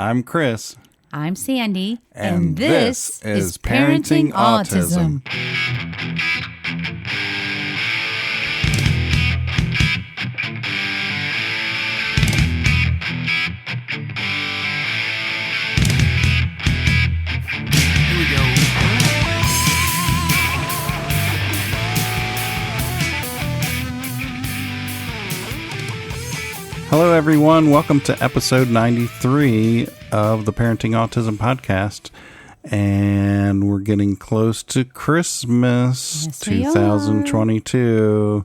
I'm Chris. I'm Sandy. And this is Parenting Autism. Here we go. Hello, everyone. Welcome to episode 93 of the Parenting Autism podcast. And we're getting close to Christmas 2022.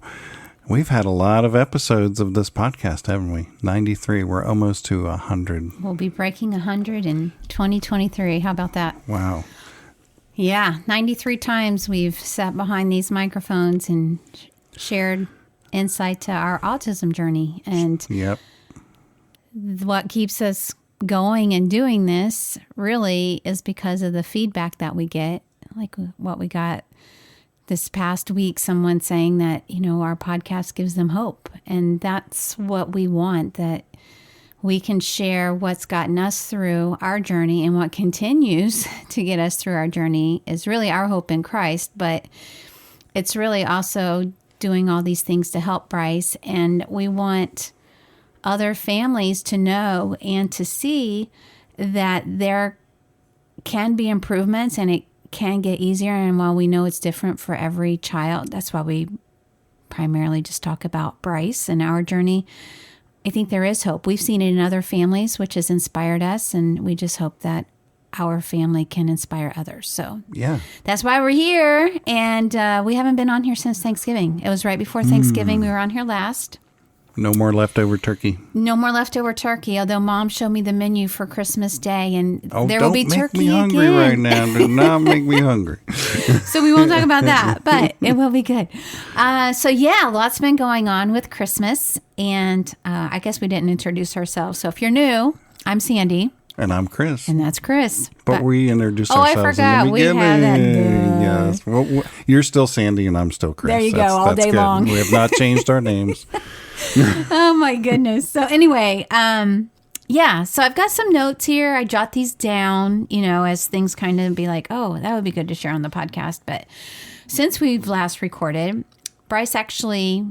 We've had a lot of episodes of this podcast, haven't we? 93. We're almost to 100. We'll be breaking 100 in 2023. How about that? Wow. Yeah, 93 times we've sat behind these microphones and shared insight to our autism journey. And Yep. what keeps us going and doing this really is because of the feedback that we get, like what we got this past week, someone saying that, our podcast gives them hope. And that's what we want, that we can share what's gotten us through our journey, and what continues to get us through our journey is really our hope in Christ. But it's really also doing all these things to help Bryce. And we want other families to know and to see that there can be improvements and it can get easier. And while we know it's different for every child, that's why we primarily just talk about Bryce and our journey. I think there is hope. We've seen it in other families, which has inspired us. And we just hope that our family can inspire others. So Yeah. that's why we're here. And we haven't been on here since Thanksgiving. It was right before Thanksgiving. We were on here last. No more leftover turkey. No more leftover turkey, although Mom showed me the menu for Christmas Day, and Oh, there will be don't make turkey me hungry again. right now. Do not make me hungry. So we won't talk about that, but it will be good. So yeah, lots been going on with Christmas, and I guess we didn't introduce ourselves. So if you're new, I'm Sandy, And I'm Chris. and that's Chris. But we introduced Oh, I ourselves forgot. in the We beginning. haven't. Yes. Well, you're still Sandy and I'm still Chris. There you go, all day good. long. We have not changed our names. Oh my goodness. So anyway, yeah, so I've got some notes here. I jot these down, as things kind of be like, oh, that would be good to share on the podcast. But since we've last recorded, Bryce actually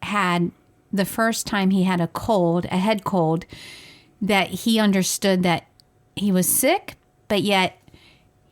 had the first time he had a head cold, that he understood that he was sick, but yet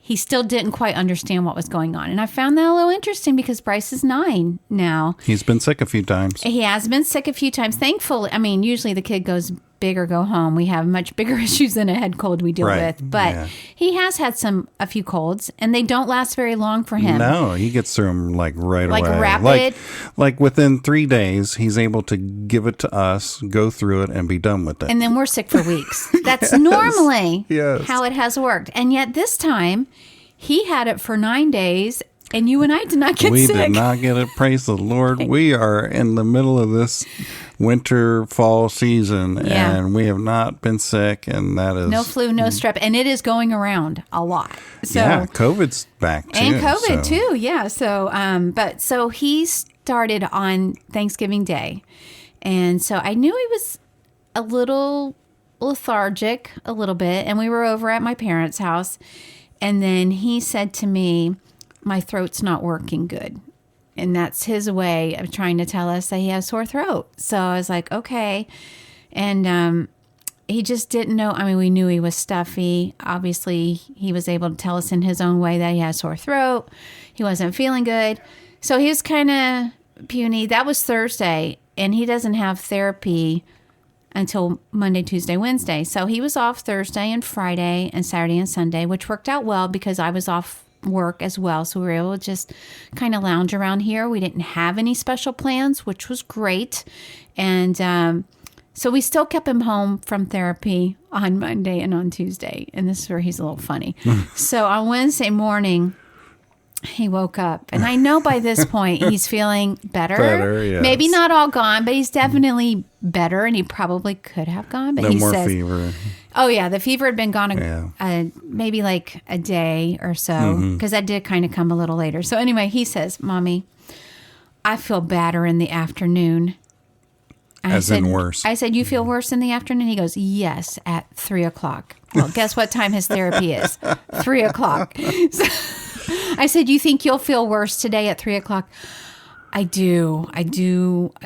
he still didn't quite understand what was going on. And I found that a little interesting because Bryce is 9 now. He's been sick a few times. He has been sick a few times. Thankfully, usually the kid goes big or go home. We have much bigger issues than a head cold we deal Right. with. But Yeah. he has had a few colds, and they don't last very long for him. No, he gets through them right Like away. rapid? Like within 3 days, he's able to give it to us, go through it, and be done with it. And then we're sick for weeks. That's normally Yes. how it has worked. And yet this time, he had it for 9 days, and you and I did not get We sick. did not get it. Praise the Lord. We are in the middle of this winter, fall season, Yeah. and we have not been sick, and that is... No flu, no strep, and it is going around a lot. So, yeah, COVID's back too. and COVID so- too, yeah. So, so he started on Thanksgiving Day, and so I knew he was a little lethargic, a little bit, and we were over at my parents' house, and then he said to me, "My throat's not working good." And that's his way of trying to tell us that he has sore throat. So I was like, okay. And he just didn't know. We knew he was stuffy. Obviously, he was able to tell us in his own way that he had sore throat. He wasn't feeling good. So he was kind of puny. That was Thursday. And he doesn't have therapy until Monday, Tuesday, Wednesday. So he was off Thursday and Friday and Saturday and Sunday, which worked out well because I was off work as well. So we were able to just kind of lounge around here. We didn't have any special plans, which was great. And so we still kept him home from therapy on Monday and on Tuesday. And this is where he's a little funny. So on Wednesday morning, he woke up, and I know by this point he's feeling better. Yes. Maybe not all gone, but he's definitely better, and he probably could have gone. But No he more says, fever. "Oh yeah, the fever had been gone Yeah. maybe like a day or so, because that did kind of come a little later." So anyway, he says, "Mommy, I feel better in the afternoon." in worse. I said, you feel worse in the afternoon? He goes, yes, at 3:00. Well, guess what time his therapy is? 3:00. So I said, you think you'll feel worse today at 3:00? I do. I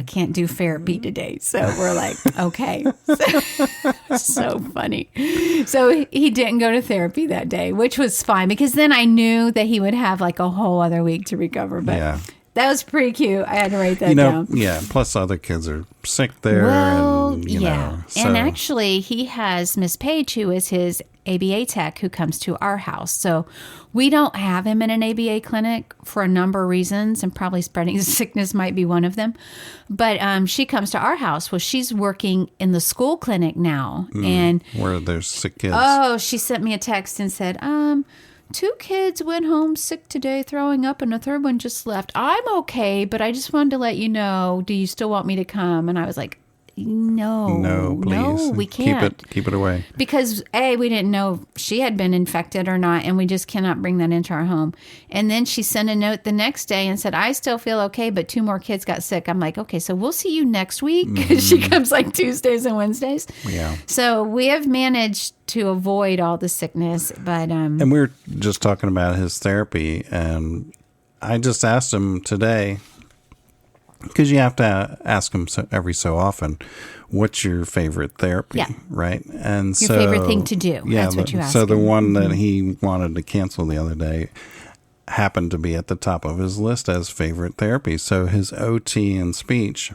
can't do therapy today. So we're like, okay. So funny. So he didn't go to therapy that day, which was fine because then I knew that he would have like a whole other week to recover. But that was pretty cute. I had to write that down. Yeah. Plus other kids are sick there. Well, and, so. And actually he has Miss Page, who is his ABA tech, who comes to our house. So we don't have him in an ABA clinic for a number of reasons, and probably spreading sickness might be one of them. But she comes to our house. Well, she's working in the school clinic now. And where there's sick kids. Oh, she sent me a text and said, 2 kids went home sick today, throwing up, and a third one just left. I'm okay, but I just wanted to let you know, do you still want me to come? And I was like, no, please. No, we can't. Keep it away. Because we didn't know if she had been infected or not, and we just cannot bring that into our home. And then she sent a note the next day and said, I still feel okay, but 2 more kids got sick. I'm like, okay, so we'll see you next week. She comes like Tuesdays and Wednesdays. Yeah. So we have managed to avoid all the sickness, but and we were just talking about his therapy, and I just asked him today, because you have to ask him every so often, what's your favorite therapy, right? And your favorite thing to do. Yeah, that's what you asked so the him. one that he wanted to cancel the other day happened to be at the top of his list as favorite therapy. So his OT and speech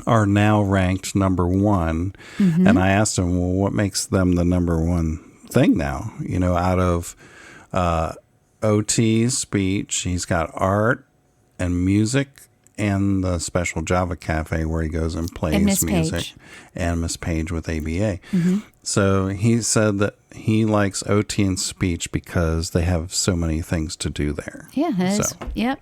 are now ranked number 1. And I asked him, well, what makes them the number 1 thing now? Out of OT, speech, he's got art and music, and the special Java cafe where he goes and plays music. Page. And Miss Page with ABA. So he said that he likes OT and speech because they have so many things to do there. Yeah, yep.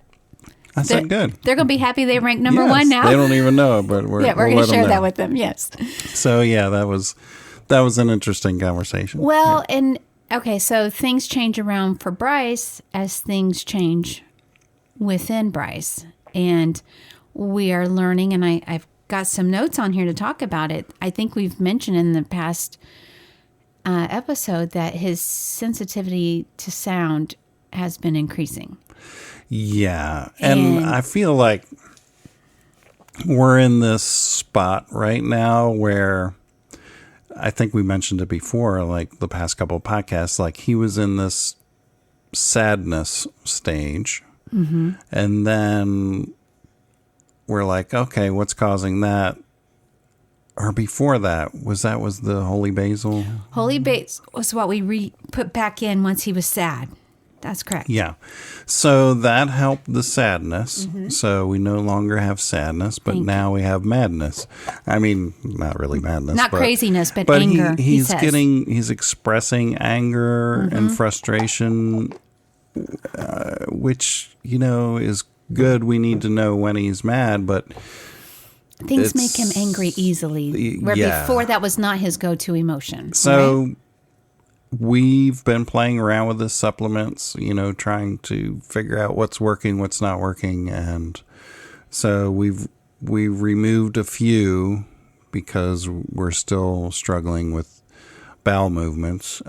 I said good. They're going to be happy they ranked number 1 now. They don't even know it, but we're going to share that with them, yes. So that was an interesting conversation. Well, and okay, so things change around for Bryce as things change within Bryce. And we are learning, and I've got some notes on here to talk about it. I think we've mentioned in the past episode that his sensitivity to sound has been increasing. Yeah. And I feel like we're in this spot right now where I think we mentioned it before, like the past couple of podcasts, like he was in this sadness stage. And then we're like, okay, what's causing that? Or before that, was the holy basil? Holy basil was what we put back in once he was sad. That's correct. Yeah. So that helped the sadness. So we no longer have sadness, but now we have madness. I mean, not really madness. Not craziness, but anger. He's expressing anger and frustration, which, is good. We need to know when he's mad, but things make him angry easily. Where before that was not his go-to emotion. So right? We've been playing around with the supplements, trying to figure out what's working, what's not working. And so we removed a few because we're still struggling with bowel movements.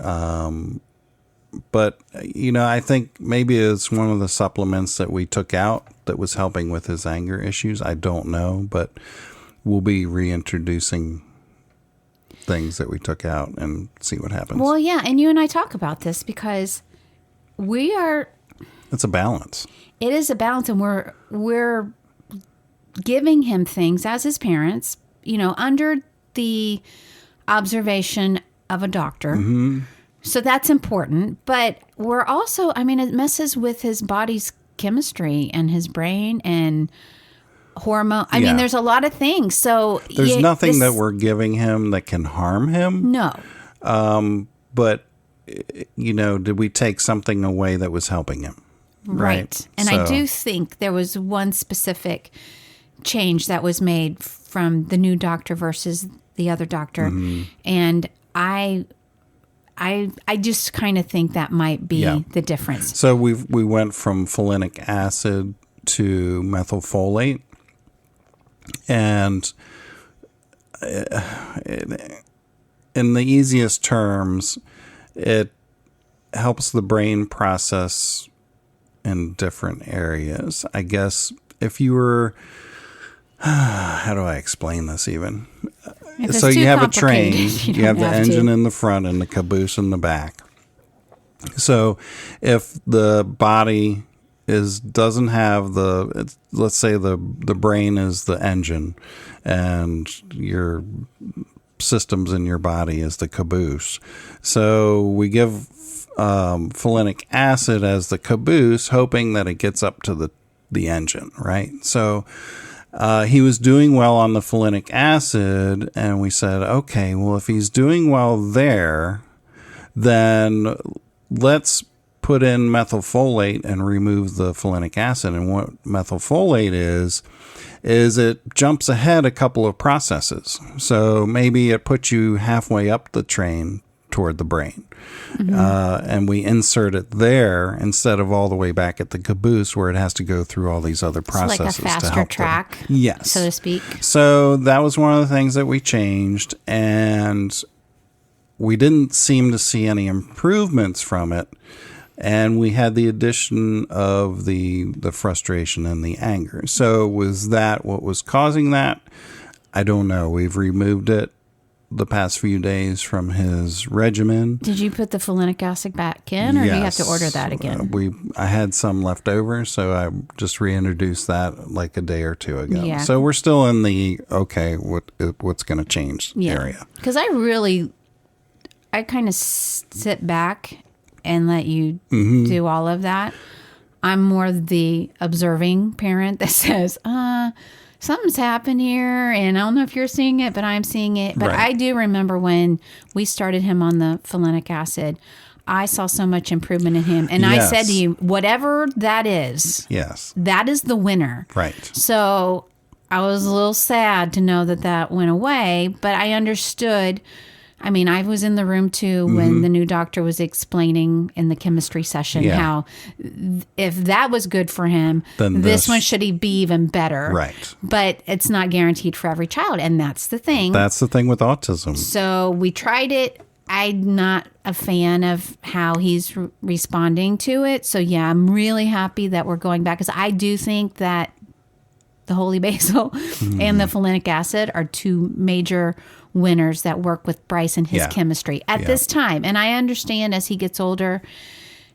But, I think maybe it's one of the supplements that we took out that was helping with his anger issues. I don't know, but we'll be reintroducing things that we took out and see what happens. Well, yeah, and you and I talk about this because it's a balance. It is a balance, and we're giving him things as his parents, under the observation of a doctor. So that's important, but we're also, it messes with his body's chemistry and his brain and hormone. I mean, there's a lot of things. So there's nothing that we're giving him that can harm him. No. But, did we take something away that was helping him? Right. And I do think there was one specific change that was made from the new doctor versus the other doctor. And I just kind of think that might be the difference. So we went from folinic acid to methylfolate. And in the easiest terms, it helps the brain process in different areas. I guess if you were, how do I explain this even? So you have a train, you have the engine in the front and the caboose in the back. So if the body doesn't have let's say the brain is the engine and your systems in your body is the caboose. So we give folinic acid as the caboose, hoping that it gets up to the engine, right? So he was doing well on the folinic acid, and we said, okay, well, if he's doing well there, then let's put in methylfolate and remove the folinic acid. And what methylfolate is it jumps ahead a couple of processes. So maybe it puts you halfway up the train toward the brain. Mm-hmm. And we insert it there instead of all the way back at the caboose where it has to go through all these other processes. So like a faster track, yes, so to speak. So that was one of the things that we changed, and we didn't seem to see any improvements from it. And we had the addition of the frustration and the anger. So was that what was causing that? I don't know. We've removed it the past few days from his regimen. Did you put the folinic acid back in, or do you have to order that again? I had some left over, so I just reintroduced that like a day or two ago. Yeah. So we're still in the, okay, what's going to change area. Because I kind of sit back and let you do all of that. I'm more the observing parent that says, something's happened here, and I don't know if you're seeing it, but I'm seeing it. But right. I do remember when we started him on the folinic acid, I saw so much improvement in him. And yes. I said to you, whatever that is, yes, that is the winner. Right. So I was a little sad to know that went away, but I understood. I mean, I was in the room too when the new doctor was explaining in the chemistry session how if that was good for him, then this one should be even better. Right. But it's not guaranteed for every child. And that's the thing. That's the thing with autism. So we tried it. I'm not a fan of how he's responding to it. So, yeah, I'm really happy that we're going back, because I do think that the holy basil and the folinic acid are two major winners that work with Bryce and his chemistry at this time. And I understand as he gets older,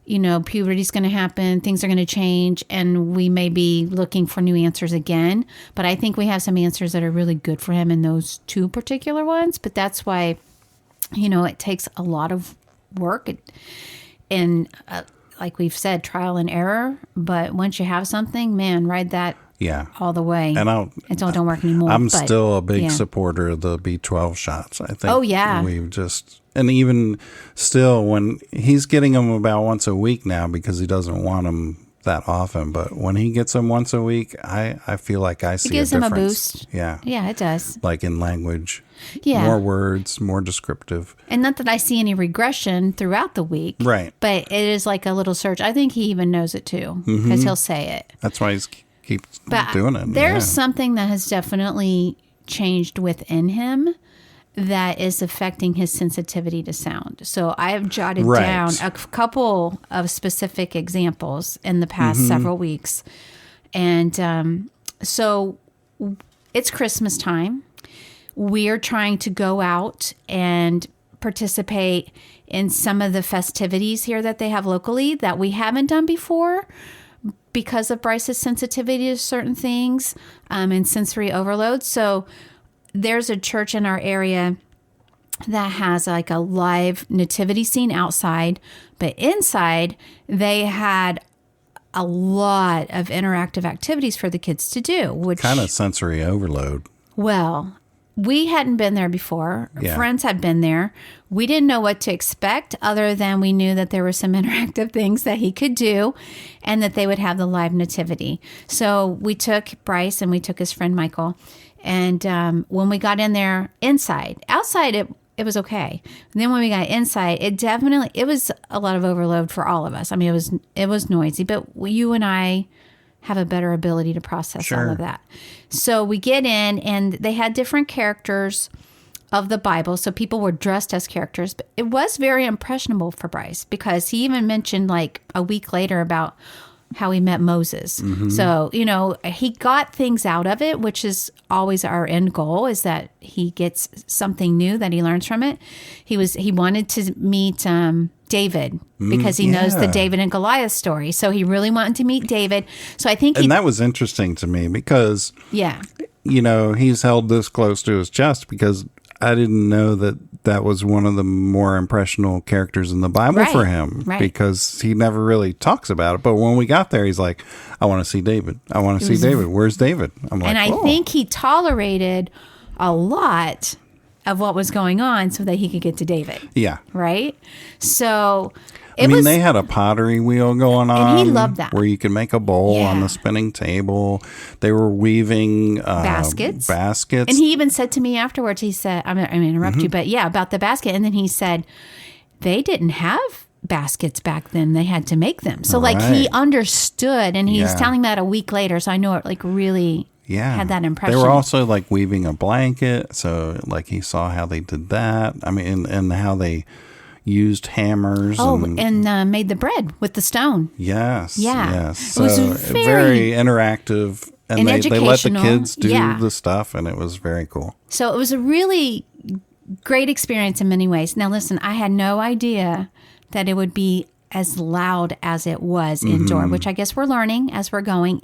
puberty's going to happen, things are going to change, and we may be looking for new answers again. But I think we have some answers that are really good for him in those two particular ones. But that's why, it takes a lot of work and like we've said, trial and error. But once you have something, man, ride that all the way. And it don't work anymore. I'm still a big supporter of the B12 shots. I think. Oh yeah. We've just, and even still, when he's getting them about once a week now, because he doesn't want them that often. But when he gets them once a week, I feel like I see a difference. It gives him a boost. Yeah. Yeah, it does. Like in language. Yeah. More words, more descriptive. And not that I see any regression throughout the week. Right. But it is like a little surge. I think he even knows it too, because he'll say it. That's why he's keeps doing it. There's something that has definitely changed within him that is affecting his sensitivity to sound. So I have jotted down a couple of specific examples in the past several weeks. And so it's Christmas time. We're trying to go out and participate in some of the festivities here that they have locally that we haven't done before, because of Bryce's sensitivity to certain things and sensory overload. So there's a church in our area that has like a live nativity scene outside, but inside they had a lot of interactive activities for the kids to do. Which kind of sensory overload. Well, we hadn't been there before. Friends had been there. We didn't know what to expect, other than we knew that there were some interactive things that he could do and that they would have the live nativity. So we took Bryce and we took his friend Michael. And when we got in there outside it was okay. And then when we got inside, it was a lot of overload for all of us. I mean, it was noisy, but you and I have a better ability to process all Sure. of that. So we get in, and they had different characters of the Bible. So people were dressed as characters, but it was very impressionable for Bryce, because he even mentioned like a week later about how he met Moses. So, he got things out of it, which is always our end goal, is that he gets something new that he learns from it. He wanted to meet David, because he knows the David and Goliath story. So he really wanted to meet David. So I think and that was interesting to me, because, yeah. He's held this close to his chest, because I didn't know that was one of the more impressionable characters in the Bible for him, because he never really talks about it. But when we got there, he's like, I want to see David. I want to see David. Where's David? I'm like, and I think he tolerated a lot of what was going on so that he could get to David. Yeah. Right? So they had a pottery wheel going on. And he loved that. Where you could make a bowl on the spinning table. They were weaving baskets. And he even said to me afterwards, he said, I'm going to interrupt you, but about the basket. And then he said, they didn't have baskets back then. They had to make them. So he understood, and he's telling that a week later. So I know it really had that impression. They were also like weaving a blanket. So like he saw how they did that. I mean, and how they used hammers. And made the bread with the stone. Yes. Yeah. Yes. So it was very interactive. And they let the kids do the stuff, and it was very cool. So it was a really great experience in many ways. Now, listen, I had no idea that it would be as loud as it was indoor, which I guess we're learning as we're going.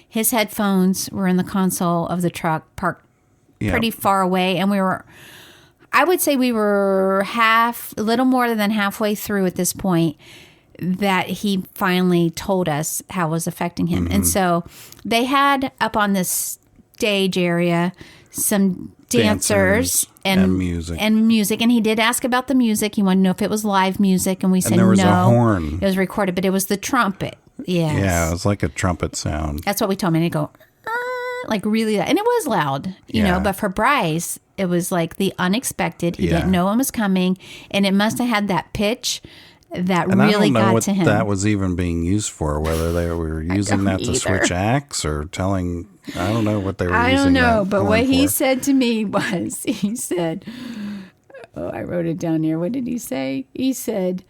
His headphones were in the console of the truck, parked pretty far away, and I would say we were a little more than halfway through at this point, that he finally told us how it was affecting him. And so they had up on this stage area some dancers and music. And he did ask about the music. He wanted to know if it was live music, and we said no. And there was a horn. It was recorded, but it was the trumpet. Yes. Yeah, it was like a trumpet sound. That's what we told him. And he'd go, like really loud. And it was loud, you know, but for Bryce, it was like the unexpected. He didn't know what was coming, and it must have had that pitch that and really got to him. I don't know what that was even being used for, whether they were using that to switch acts or telling, I don't know what they were using. I don't know, but what he for. said to me was, he said, I wrote it down here. What did he say? He said,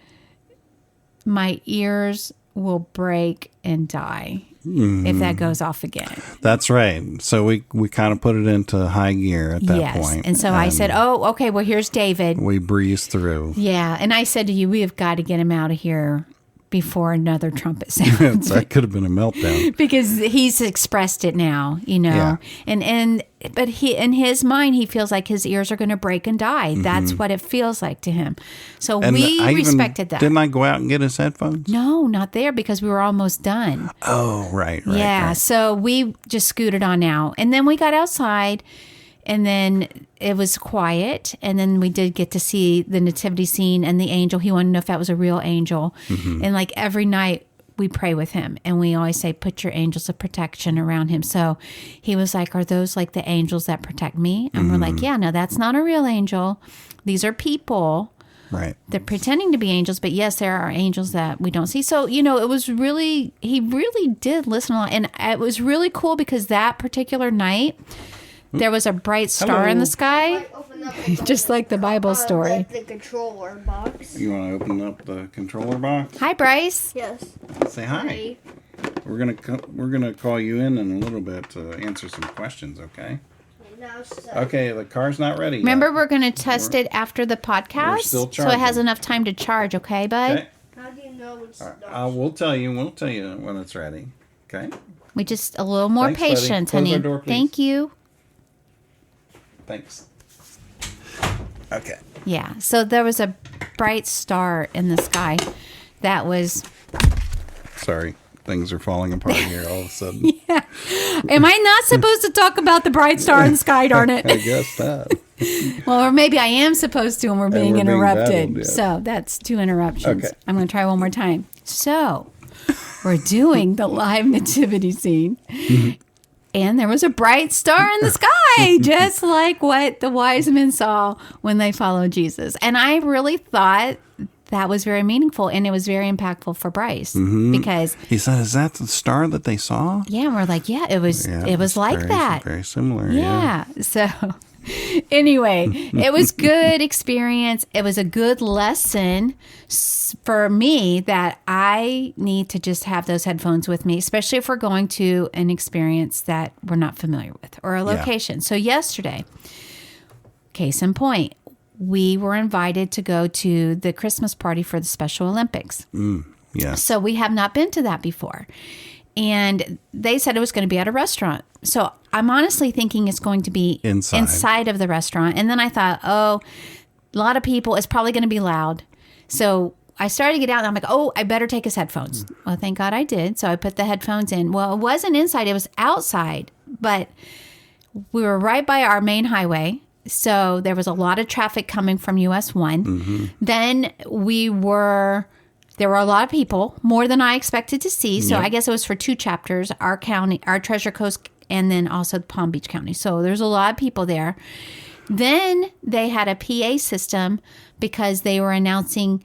my ears will break and die if that goes off again. That's right. So we kind of put it into high gear at that point. And so I said, okay, well, here's David. We breezed through. Yeah. And I said to you, we have got to get him out of here before another trumpet sounds. That could have been a meltdown. Because he's expressed it now, Yeah. But he, in his mind, he feels like his ears are going to break and die. That's what it feels like to him. So we respected that. Didn't I go out and get his headphones? No, not there, because we were almost done. Oh, right. Yeah. Right. So we just scooted on out. And then we got outside, and then it was quiet. And then we did get to see the nativity scene and the angel. He wanted to know if that was a real angel. And like every night, we pray with him, and we always say, put your angels of protection around him. So he was like, are those like the angels that protect me? And we're like, yeah, no, that's not a real angel. These are people. Right. They're pretending to be angels, but yes, there are angels that we don't see. So, it was really, he really did listen a lot. And it was really cool, because that particular night, there was a bright star in the sky, just like the Bible story. The controller box. You want to open up the controller box? Hi, Bryce. Yes. Say hi. We're gonna call you in a little bit to answer some questions. Okay. Okay. The car's not ready. Remember, yet. we're going to test it after the podcast, We're still so it has charging. enough time to charge. Okay, bud. Okay. How do you know it's All right. not? We'll tell you when it's ready. Okay. We just a little more Thanks, buddy. patience, Close honey. our door, please. Thank you. Thanks. Okay. Yeah. So there was a bright star in the sky that was. Sorry. Things are falling apart here all of a sudden. Yeah. Am I not supposed to talk about the bright star in the sky, darn it? I guess not. Well, or maybe I am supposed to, and we're being interrupted. battled, yeah. So that's 2 interruptions. Okay. I'm going to try one more time. So we're doing the live nativity scene. And there was a bright star in the sky, just like what the wise men saw when they followed Jesus. And I really thought that was very meaningful, and it was very impactful for Bryce because he said, "Is that the star that they saw?" Yeah, and we're like, yeah, it was like that. Very similar. Yeah. So anyway, it was good experience. It was a good lesson for me that I need to just have those headphones with me, especially if we're going to an experience that we're not familiar with or a location. So yesterday, case in point, we were invited to go to the Christmas party for the Special Olympics. Yes. So we have not been to that before. And they said it was going to be at a restaurant. So I'm honestly thinking it's going to be inside of the restaurant. And then I thought, oh, a lot of people, it's probably going to be loud. So I started to get out and I'm like, oh, I better take his headphones. Well, thank God I did. So I put the headphones in. Well, it wasn't inside, it was outside. But we were right by our main highway. So there was a lot of traffic coming from US 1. Then there were a lot of people, more than I expected to see. So I guess it was for 2 chapters, our county, our Treasure Coast, and then also Palm Beach County. So there's a lot of people there. Then they had a PA system because they were announcing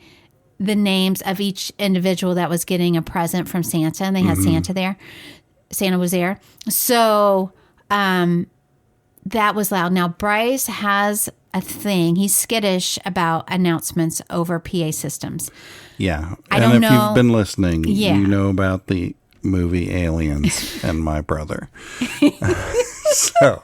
the names of each individual that was getting a present from Santa, and they had Santa there. Santa was there. So that was loud. Now, Bryce has a thing. He's skittish about announcements over PA systems. Yeah. I don't know. And if you've been listening, you know about the movie Aliens and my brother. So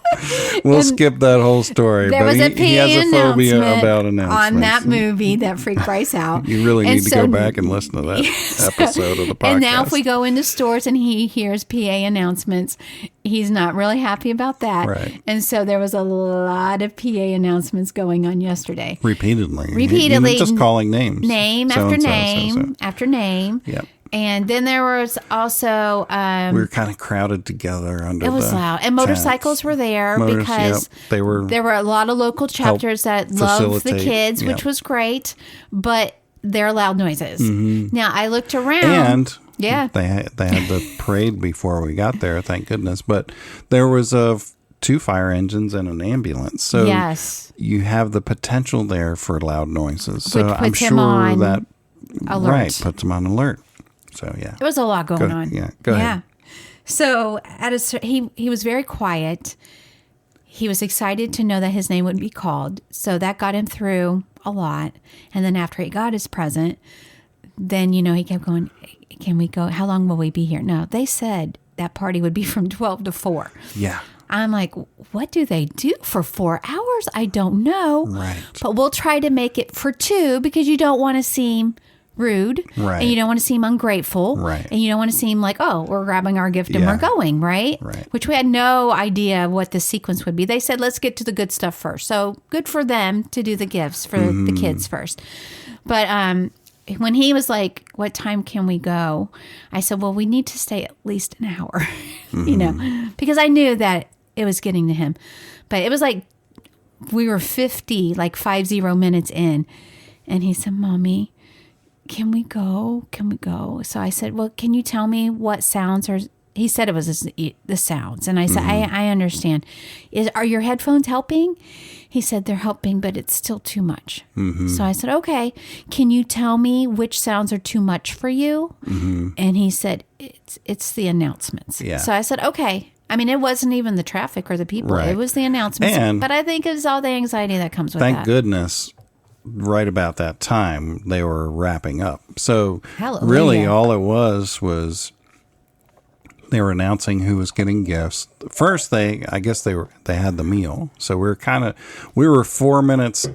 we'll skip that whole story. There was a PA he has a phobia announcement about announcements. on that movie that freaked Bryce out. You really need to go back and listen to that episode of the podcast. And now if we go into stores and he hears PA announcements, he's not really happy about that. Right. And so there was a lot of PA announcements going on yesterday. Repeatedly. Just calling names. Name after name after name. Yep. And then there was also... we were kind of crowded together under it was loud. And motorcycles were there because there were a lot of local chapters that loved the kids, which was great, but they're loud noises. Now, I looked around... And they had the parade before we got there, thank goodness. But there was 2 fire engines and an ambulance. So you have the potential there for loud noises. So I'm sure that... alert. Right, puts them on alert. So, yeah. There was a lot going on. Yeah, go ahead. So he was very quiet. He was excited to know that his name would be called. So that got him through a lot. And then after he got his present, then, he kept going, can we go? How long will we be here? No, they said that party would be from 12 to 4. Yeah. I'm like, what do they do for 4 hours? I don't know. Right. But we'll try to make it for 2 because you don't want to seem rude, right? And you don't want to seem ungrateful, right? And you don't want to seem like, oh, we're grabbing our gift and we're going, right? Which we had no idea what the sequence would be. They said, let's get to the good stuff first. So good for them to do the gifts for the kids first. But when he was like, what time can we go? I said, well, we need to stay at least an hour, because I knew that it was getting to him. But it was like we were 50 minutes in, and he said, Mommy, can we go? Can we go? So I said, well, can you tell me what sounds are... He said it was the sounds. And I said, I understand. Are your headphones helping? He said, they're helping, but it's still too much. So I said, okay, can you tell me which sounds are too much for you? And he said, it's the announcements. Yeah. So I said, okay. I mean, it wasn't even the traffic or the people. Right. It was the announcements. But I think it was all the anxiety that comes with that. Thank goodness. Right about that time, they were wrapping up. So really all it was they were announcing who was getting gifts. First, I guess they had the meal. So we were 4 minutes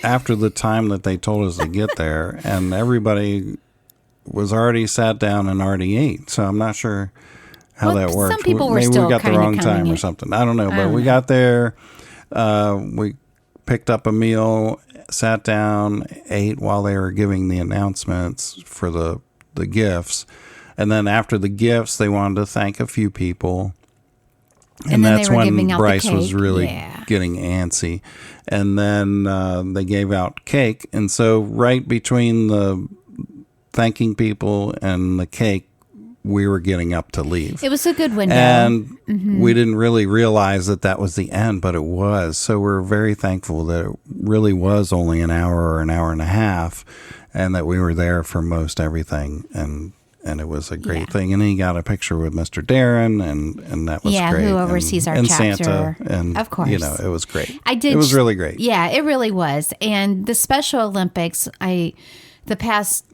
after the time that they told us to get there, and everybody was already sat down and already ate. So I'm not sure how that worked. Some people were Maybe still we got the wrong time or something. I don't know, but we got there. We picked up a meal, sat down, ate while they were giving the announcements for the gifts. And then after the gifts, they wanted to thank a few people. And that's when Bryce was really getting antsy. And then they gave out cake. And so right between the thanking people and the cake we were getting up to leave. It was a good window. And we didn't really realize that that was the end, but it was. So we're very thankful that it really was only an hour or an hour and a half, and that we were there for most everything. And it was a great thing. And he got a picture with Mr. Darren, and that was great. Who oversees our and chapter. Santa. And, of course. It was great. It was really great. Yeah, it really was. And the Special Olympics, the past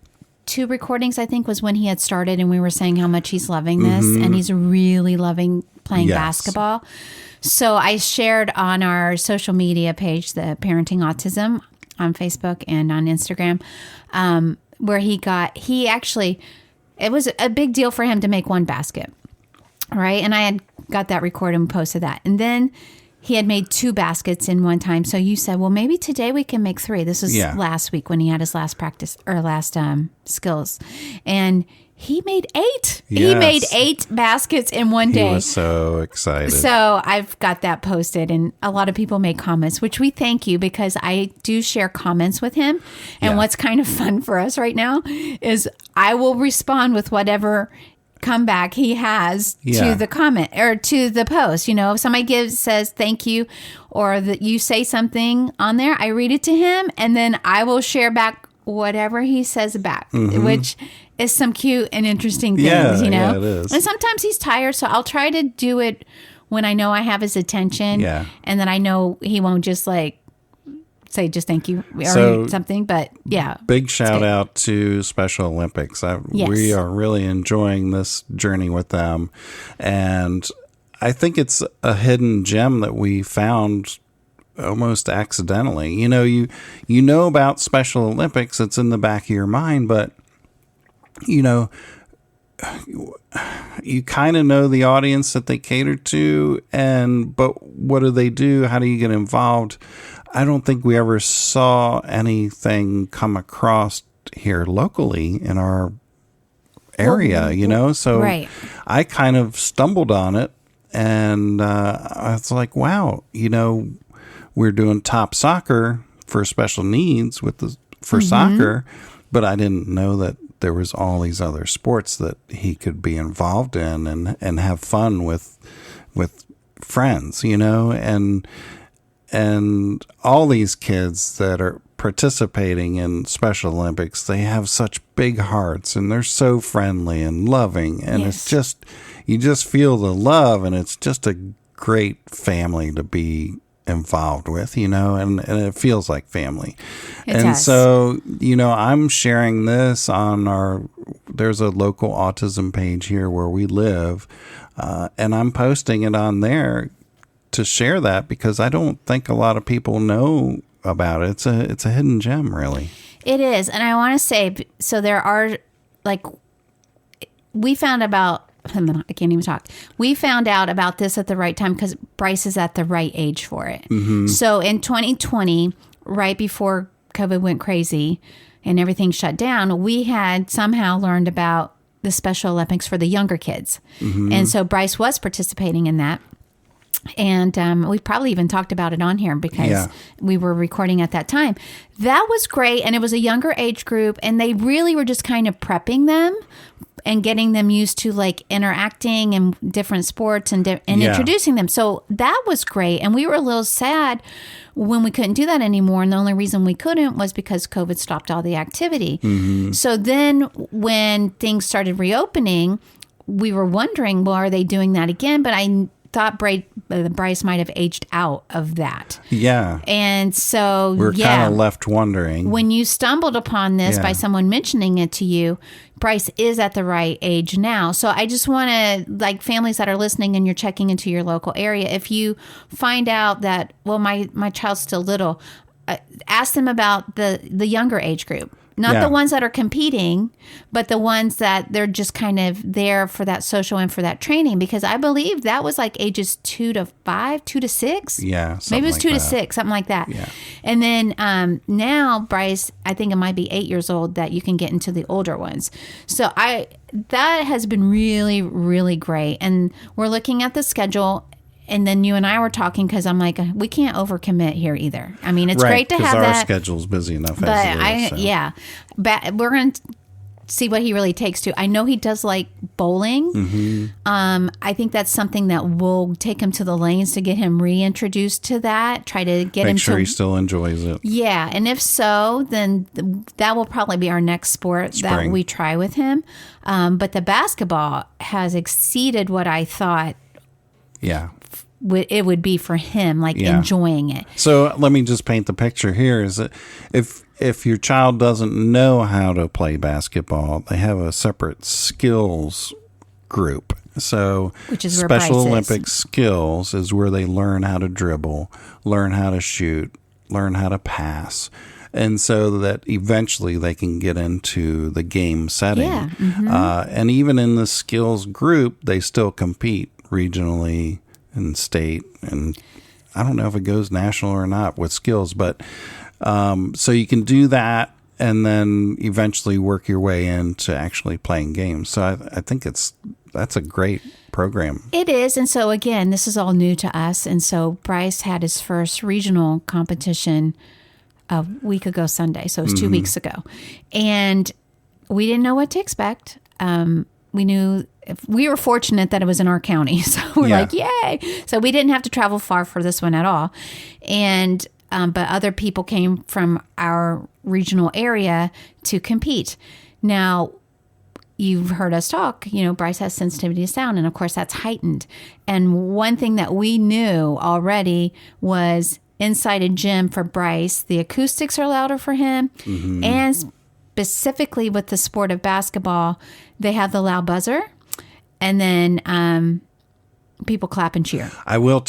2 recordings, I think, was when he had started, and we were saying how much he's loving this, and he's really loving playing basketball. So I shared on our social media page, the Parenting Autism, on Facebook and on Instagram, where he actually... It was a big deal for him to make 1 basket, right? And I had got that recorded and posted that. And then he had made 2 baskets in one time. So you said, well, maybe today we can make 3. This was last week when he had his last practice or last skills. And he made 8. Yes. He made 8 baskets in one day. He was so excited. So I've got that posted, and a lot of people make comments, which we thank you, because I do share comments with him. And what's kind of fun for us right now is I will respond with whatever comeback he has to the comment or to the post. If somebody says thank you, or that you say something on there, I read it to him, and then I will share back whatever he says back, which is some cute and interesting things, Yeah, it is. And sometimes he's tired, so I'll try to do it when I know I have his attention, and then I know he won't just say just thank you or something. But big shout out to Special Olympics. We are really enjoying this journey with them, and I think it's a hidden gem that we found almost accidentally. You know about Special Olympics, it's in the back of your mind, but you kind of know the audience that they cater to, but what do they do? How do you get involved? I don't think we ever saw anything come across here locally in our area, so I kind of stumbled on it, and I was like, wow, we're doing top soccer for special needs for soccer, but I didn't know that there was all these other sports that he could be involved in and have fun with friends, and all these kids that are participating in Special Olympics, they have such big hearts, and they're so friendly and loving, and it's just, you just feel the love, and it's just a great family to be involved with, and it feels like family. It does. So, I'm sharing this on there's a local autism page here where we live, and I'm posting it on there to share that, because I don't think a lot of people know about it. It's a hidden gem, really. It is. And I want to say, so there are, we found about, I can't even talk. We found out about this at the right time because Bryce is at the right age for it. So in 2020, right before COVID went crazy and everything shut down, we had somehow learned about the Special Olympics for the younger kids. And so Bryce was participating in that. And we probably even talked about it on here because we were recording at that time. That was great. And it was a younger age group. And they really were just kind of prepping them and getting them used to interacting in different sports and introducing them. So that was great. And we were a little sad when we couldn't do that anymore. And the only reason we couldn't was because COVID stopped all the activity. So then when things started reopening, we were wondering, well, are they doing that again? But I thought Bryce might have aged out of that. Yeah. And so, we're kind of left wondering. When you stumbled upon this by someone mentioning it to you, Bryce is at the right age now. So I just want to, families that are listening and you're checking into your local area, if you find out that, well, my child's still little, ask them about the younger age group. Not the ones that are competing, but the ones that they're just kind of there for that social and for that training. Because I believe that was ages 2 to 5, 2 to 6. Yeah. Maybe it was 2 to 6, something like that. Yeah. And then now Bryce, I think it might be 8 years old that you can get into the older ones. So that has been really, really great. And we're looking at the schedule. And then you and I were talking because I'm like, we can't overcommit here either. I mean, it's great to have that. Our schedule's busy enough as it is. But we're going to see what he really takes to. I know he does like bowling. I think that's something that will take him to the lanes to get him reintroduced to that. Try to get him Make sure to, he still enjoys it. yeah, and if so, then that will probably be our next sport that we try with him. But the basketball has exceeded what I thought. Yeah. It would be for him, like enjoying it. So let me just paint the picture here. Is that if your child doesn't know how to play basketball, they have a separate skills group. So which is where Special Bryce Olympics skills is where they learn how to dribble, learn how to shoot, learn how to pass. And so that eventually they can get into the game setting. Yeah. And even in the skills group, they still compete regionally and state. And I don't know if it goes national or not with skills. But so you can do that and then eventually work your way into actually playing games. So I think that's a great program. It is. And so, again, this is all new to us. And so Bryce had his first regional competition a week ago Sunday. So it was 2 weeks ago. And we didn't know what to expect. We were fortunate that it was in our county. So we're like, yay. So we didn't have to travel far for this one at all. And but other people came from our regional area to compete. Now, you've heard us talk, Bryce has sensitivity to sound, and of course that's heightened. And one thing that we knew already was inside a gym for Bryce, the acoustics are louder for him. And specifically with the sport of basketball, they have the loud buzzer, and then people clap and cheer. I will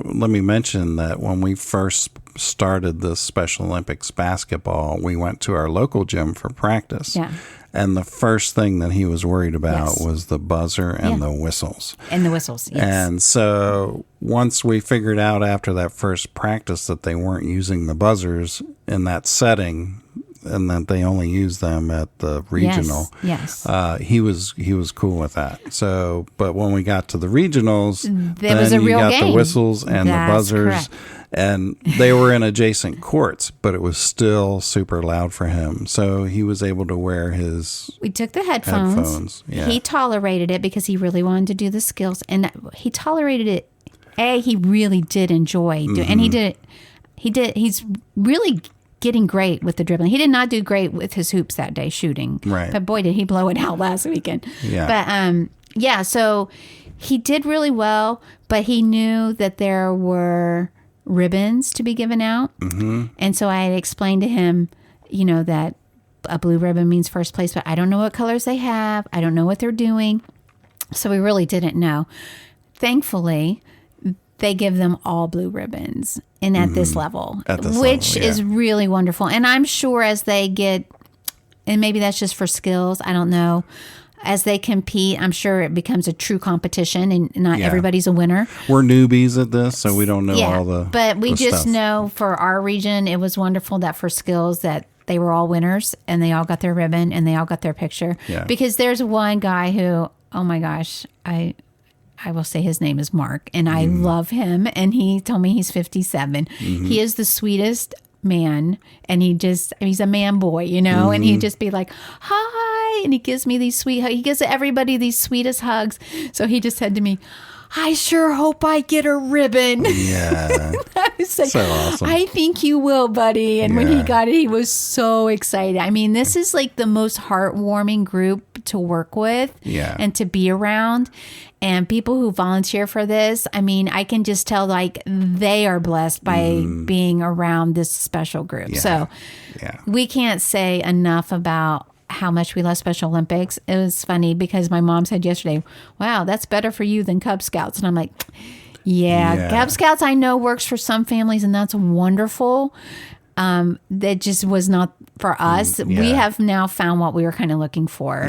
let me mention that when we first started this Special Olympics basketball, we went to our local gym for practice. Yeah. And the first thing that he was worried about was the buzzer and the whistles. And the whistles, yes. And so once we figured out after that first practice that they weren't using the buzzers in that setting and that they only use them at the regional, he was cool with that. So, but when we got to the regionals, there was a real you got game. The whistles and the buzzers. Correct. And they were in adjacent courts, but it was still super loud for him. So he was able to wear his We took the headphones. Yeah. He tolerated it because he really wanted to do the skills. And he tolerated it. He really did enjoy doing and he's really getting great with the dribbling. He did not do great with his hoops that day shooting. Right. But boy, did he blow it out last weekend. Yeah. But so he did really well, but he knew that there were ribbons to be given out. And so I had explained to him, that a blue ribbon means first place, but I don't know what colors they have. I don't know what they're doing. So we really didn't know. Thankfully, they give them all blue ribbons and at this level, which is really wonderful. And I'm sure as they get, and maybe that's just for skills, I don't know. As they compete, I'm sure it becomes a true competition, and not everybody's a winner. We're newbies at this, so we don't know all the but we just stuff. know for our region, it was wonderful that for skills that they were all winners, and they all got their ribbon, and they all got their picture. Yeah. Because there's one guy who, oh my gosh, I will say his name is Mark, and I love him, and he told me he's 57. He is the sweetest man, and he's a man boy, and he'd just be like, hi, and he gives me these sweet hugs. He gives everybody these sweetest hugs. So he just said to me, I sure hope I get a ribbon. Yeah. I was like, so awesome. I think you will, buddy. And when he got it, he was so excited. I mean, this is like the most heartwarming group to work with and to be around. And people who volunteer for this, I mean, I can just tell like they are blessed by being around this special group. So we can't say enough about how much we love Special Olympics. It was funny because my mom said yesterday, wow, that's better for you than Cub Scouts. And I'm like, yeah. Cub Scouts I know works for some families, and that's wonderful. That just was not for us. We have now found what we were kind of looking for.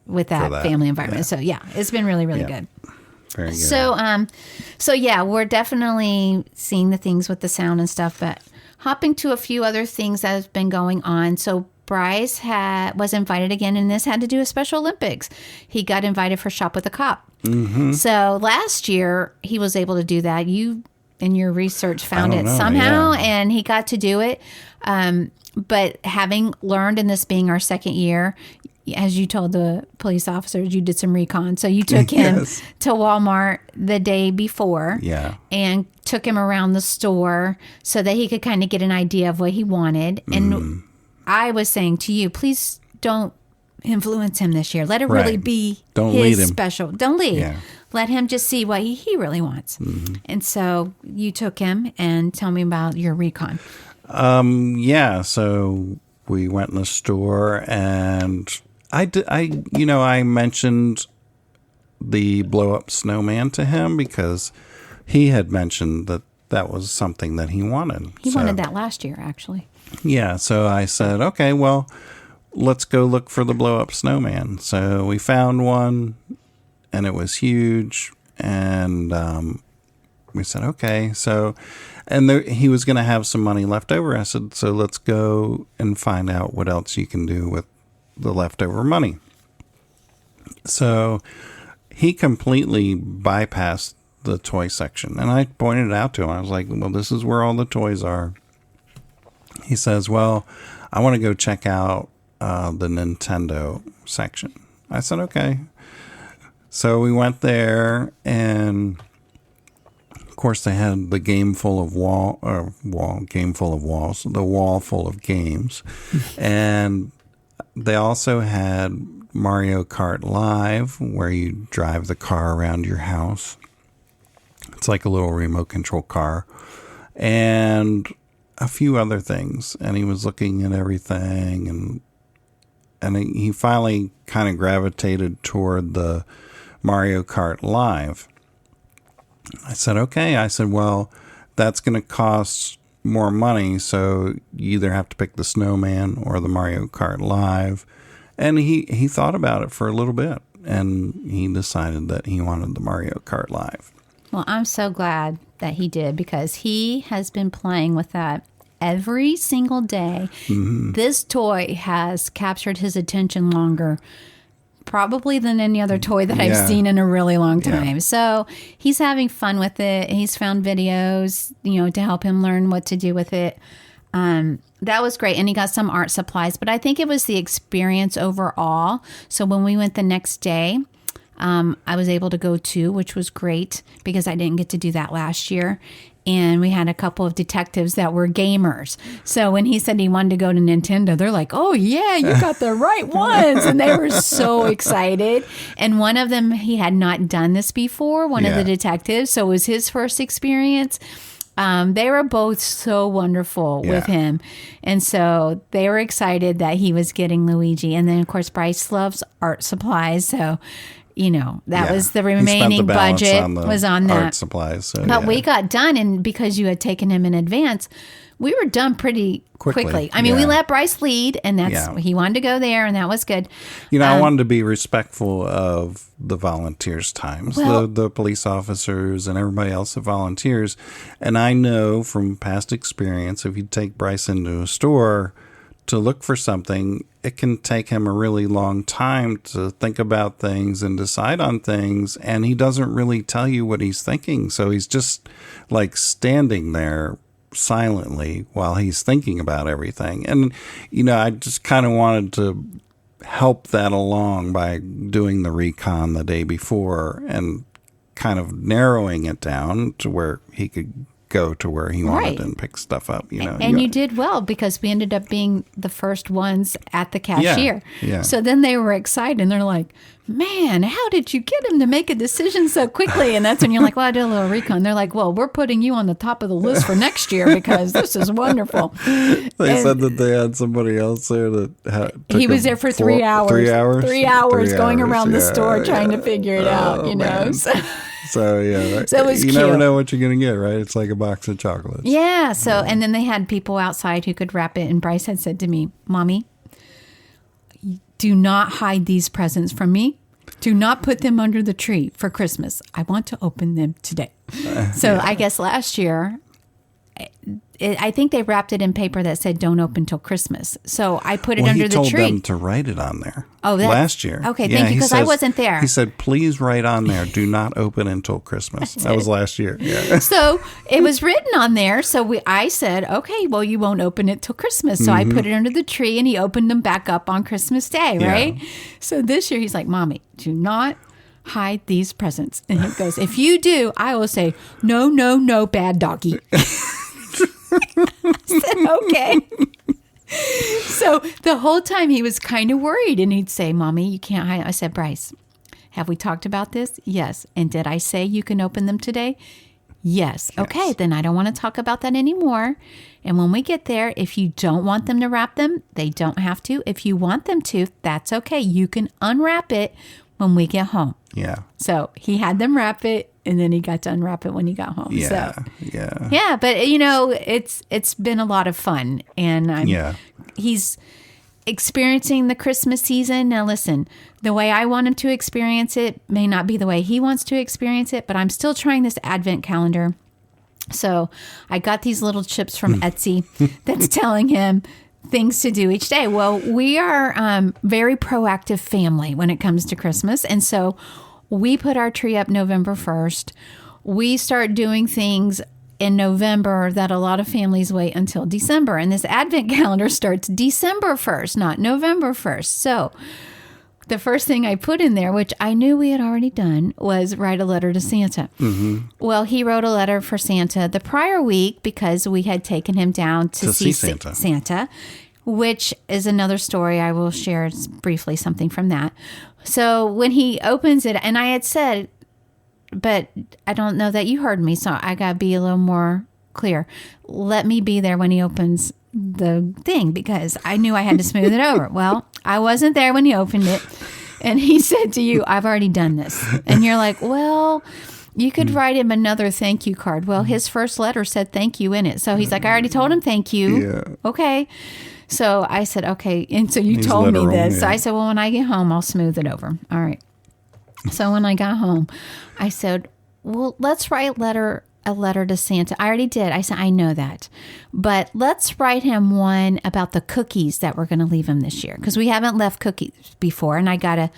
With that family environment. So it's been really, really good. Very good. So we're definitely seeing the things with the sound and stuff, but hopping to a few other things that have been going on. So Bryce was invited again, and this had to do with Special Olympics. He got invited for Shop with a Cop. So last year he was able to do that. You in your research found it somehow, and he got to do it. But having learned in this being our second year, as you told the police officers, you did some recon. So you took him Yes. to Walmart the day before Yeah. and took him around the store so that he could kind of get an idea of what he wanted. And I was saying to you, please don't influence him this year. Let it really Right. be Don't his lead him. special. Don't lead. Yeah. Let him just see what he really wants. And so you took him, and tell me about your recon. Yeah, so we went in the store, and I mentioned the blow up snowman to him because he had mentioned that was something that he wanted. He wanted that last year, actually. Yeah, so I said, okay, well, let's go look for the blow up snowman. So we found one, and it was huge, and we said, okay. So, and he was going to have some money left over. I said, so let's go and find out what else you can do with the leftover money. So he completely bypassed the toy section, and I pointed it out to him. I was like, well, this is where all the toys are. He says, well, I want to go check out the Nintendo section. I said, okay. So we went there, and of course they had the game full of the wall full of games. And they also had Mario Kart Live, where you drive the car around your house. It's like a little remote control car. And a few other things. And he was looking at everything, and he finally kind of gravitated toward the Mario Kart Live. I said, okay. I said, well, that's going to cost more money, so you either have to pick the snowman or the Mario Kart Live. And he thought about it for a little bit, and he decided that he wanted the Mario Kart Live. Well, I'm so glad that he did, because he has been playing with that every single day. This toy has captured his attention longer probably than any other toy that I've seen in a really long time. Yeah. So he's having fun with it. He's found videos, to help him learn what to do with it. That was great. And he got some art supplies, but I think it was the experience overall. So when we went the next day, I was able to go too, which was great because I didn't get to do that last year. And we had a couple of detectives that were gamers. So when he said he wanted to go to Nintendo, they're like, oh, yeah, you got the right ones. And they were so excited. And one of them, he had not done this before, one of the detectives. So it was his first experience. They were both so wonderful with him. And so they were excited that he was getting Luigi. And then, of course, Bryce loves art supplies. So that was the remaining budget was on that. Art supplies. So, but we got done, and because you had taken him in advance, we were done pretty quickly. I mean, we let Bryce lead, and he wanted to go there, and that was good. I wanted to be respectful of the volunteers' times, the police officers and everybody else that volunteers. And I know from past experience, if you take Bryce into a store to look for something, it can take him a really long time to think about things and decide on things, and he doesn't really tell you what he's thinking. So he's just like standing there silently while he's thinking about everything. And, I just kind of wanted to help that along by doing the recon the day before and kind of narrowing it down to where he could go to where he wanted and pick stuff up. And you did well, because we ended up being the first ones at the cashier. Yeah. So then they were excited, and they're like, man, how did you get him to make a decision so quickly? And that's when you're like, well, I did a little recon. They're like, well, we're putting you on the top of the list for next year because this is wonderful. They said that they had somebody else there that he was there for 3 hours. 3 hours? 3 hours going around the store trying to figure it out, man. So it was cute. Never know what you're going to get, right? It's like a box of chocolates. Yeah. So, and then they had people outside who could wrap it. And Bryce had said to me, Mommy, do not hide these presents from me. Do not put them under the tree for Christmas. I want to open them today. So I guess last year I think they wrapped it in paper that said "Don't open till Christmas." So I put it under the tree. He told them to write it on there. Oh, last year. Okay, thank you, because I wasn't there. He said, "Please write on there, do not open until Christmas." That was last year. Yeah. So it was written on there. So I said, "Okay, well, you won't open it till Christmas." So I put it under the tree, and he opened them back up on Christmas Day, right? Yeah. So this year he's like, "Mommy, do not hide these presents." And he goes, "If you do, I will say, no, no, no, bad doggy." I said, okay. So the whole time he was kind of worried, and he'd say, "Mommy, you can't hide." I said, "Bryce, have we talked about this?" "Yes." "And did I say you can open them today?" Yes. Okay, then I don't want to talk about that anymore. And when we get there, if you don't want them to wrap them, they don't have to. If you want them to, that's okay. You can unwrap it when we get home. Yeah. So he had them wrap it, and then he got to unwrap it when he got home. Yeah. So, yeah. Yeah, but it's been a lot of fun, and he's experiencing the Christmas season. Now listen, the way I want him to experience it may not be the way he wants to experience it, but I'm still trying this Advent calendar. So I got these little chips from Etsy that's telling him things to do each day. Well, we are very proactive family when it comes to Christmas. And so we put our tree up November 1st. We start doing things in November that a lot of families wait until December. And this Advent calendar starts December 1st, not November 1st. So the first thing I put in there, which I knew we had already done, was write a letter to Santa. Mm-hmm. Well, he wrote a letter for Santa the prior week because we had taken him down to see Santa, which is another story. I will share briefly something from that. So when he opens it, and I had said, but I don't know that you heard me, so I got to be a little more clear. Let me be there when he opens the thing, because I knew I had to smooth it over. Well, I wasn't there when he opened it, and he said to you, "I've already done this." And you're like, "Well, you could write him another thank you card." Well, his first letter said thank you in it. So he's like, "I already told him thank you." Yeah. Okay. So I said, "Okay." And so you told me this. Yeah. So I said, "Well, when I get home, I'll smooth it over." All right. So when I got home, I said, "Well, let's write a letter to Santa." I already did. I said, "I know that. But let's write him one about the cookies that we're going to leave him this year, because we haven't left cookies before." And I got a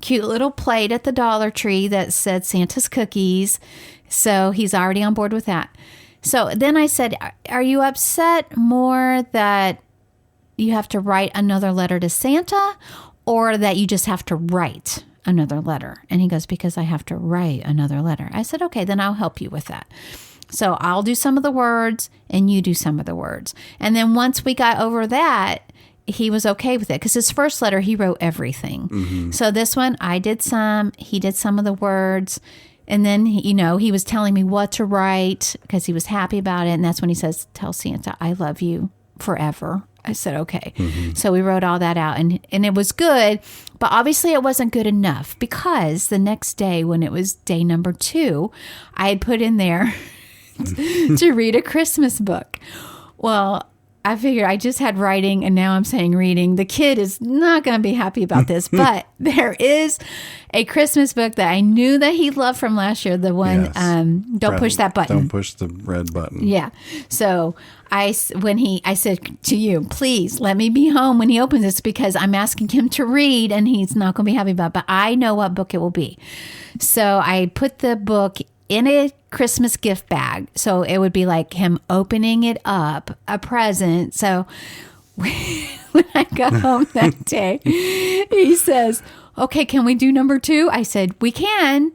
cute little plate at the Dollar Tree that said Santa's cookies. So he's already on board with that. So then I said, "Are you upset more that you have to write another letter to Santa, or that you just have to write another letter?" And he goes, "Because I have to write another letter." I said, "Okay, then I'll help you with that. So I'll do some of the words and you do some of the words." And then once we got over that, he was okay with it, because his first letter, he wrote everything. Mm-hmm. So this one, I did some, he did some of the words. And then, he was telling me what to write because he was happy about it. And that's when he says, "Tell Santa I love you forever." I said, okay. Mm-hmm. So we wrote all that out, and it was good, but obviously it wasn't good enough, because the next day, when it was day number 2, I had put in there to read a Christmas book. Well, I figured I just had writing, and now I'm saying reading. The kid is not going to be happy about this, but there is a Christmas book that I knew that he loved from last year. The one, yes. Don't push that button. Don't push the red button. Yeah. So I said to you, "Please let me be home when he opens this, because I'm asking him to read and he's not going to be happy about it, but I know what book it will be." So I put the book in a Christmas gift bag. So it would be like him opening it up, a present. So when I got home that day, he says, "Okay, can we do number 2? I said, "We can."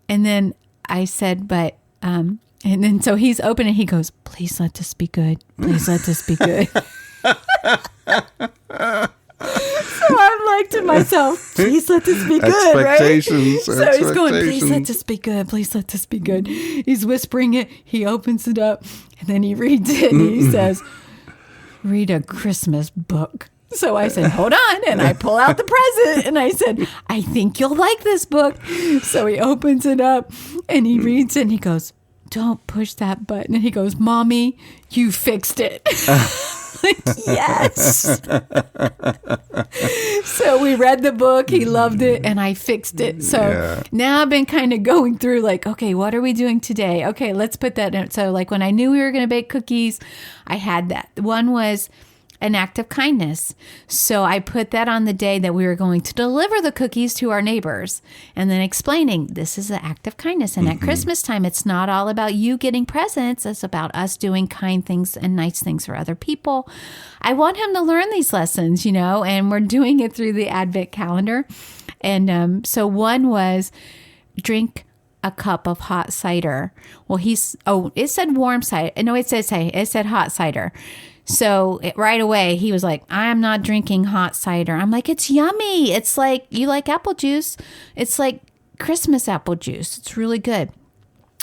And then I said, "But," and then so he's opening, he goes, "Please let this be good. Please let this be good." So I'm like to myself, "Please let this be good," right? So he's going, "Please let this be good. Please let this be good." He's whispering it. He opens it up, and then he reads it, and he says, "Read a Christmas book." So I said, "Hold on." And I pull out the present, and I said, "I think you'll like this book." So he opens it up, and he reads it, and he goes, "Don't push that button." And he goes, "Mommy, you fixed it." Yes. So we read the book. He loved it, and I fixed it. So now I've been kind of going through like, okay, what are we doing today? Okay, let's put that in. So like when I knew we were going to bake cookies, I had that. One was an act of kindness. So I put that on the day that we were going to deliver the cookies to our neighbors, and then explaining this is an act of kindness. And at Christmas time, it's not all about you getting presents. It's about us doing kind things and nice things for other people. I want him to learn these lessons, and we're doing it through the Advent calendar. And so one was drink a cup of hot cider. Well, it said warm cider. No, it said hot cider. So right away, he was like, I'm not drinking hot cider. I'm like, it's yummy. It's like, you like apple juice. It's like Christmas apple juice. It's really good.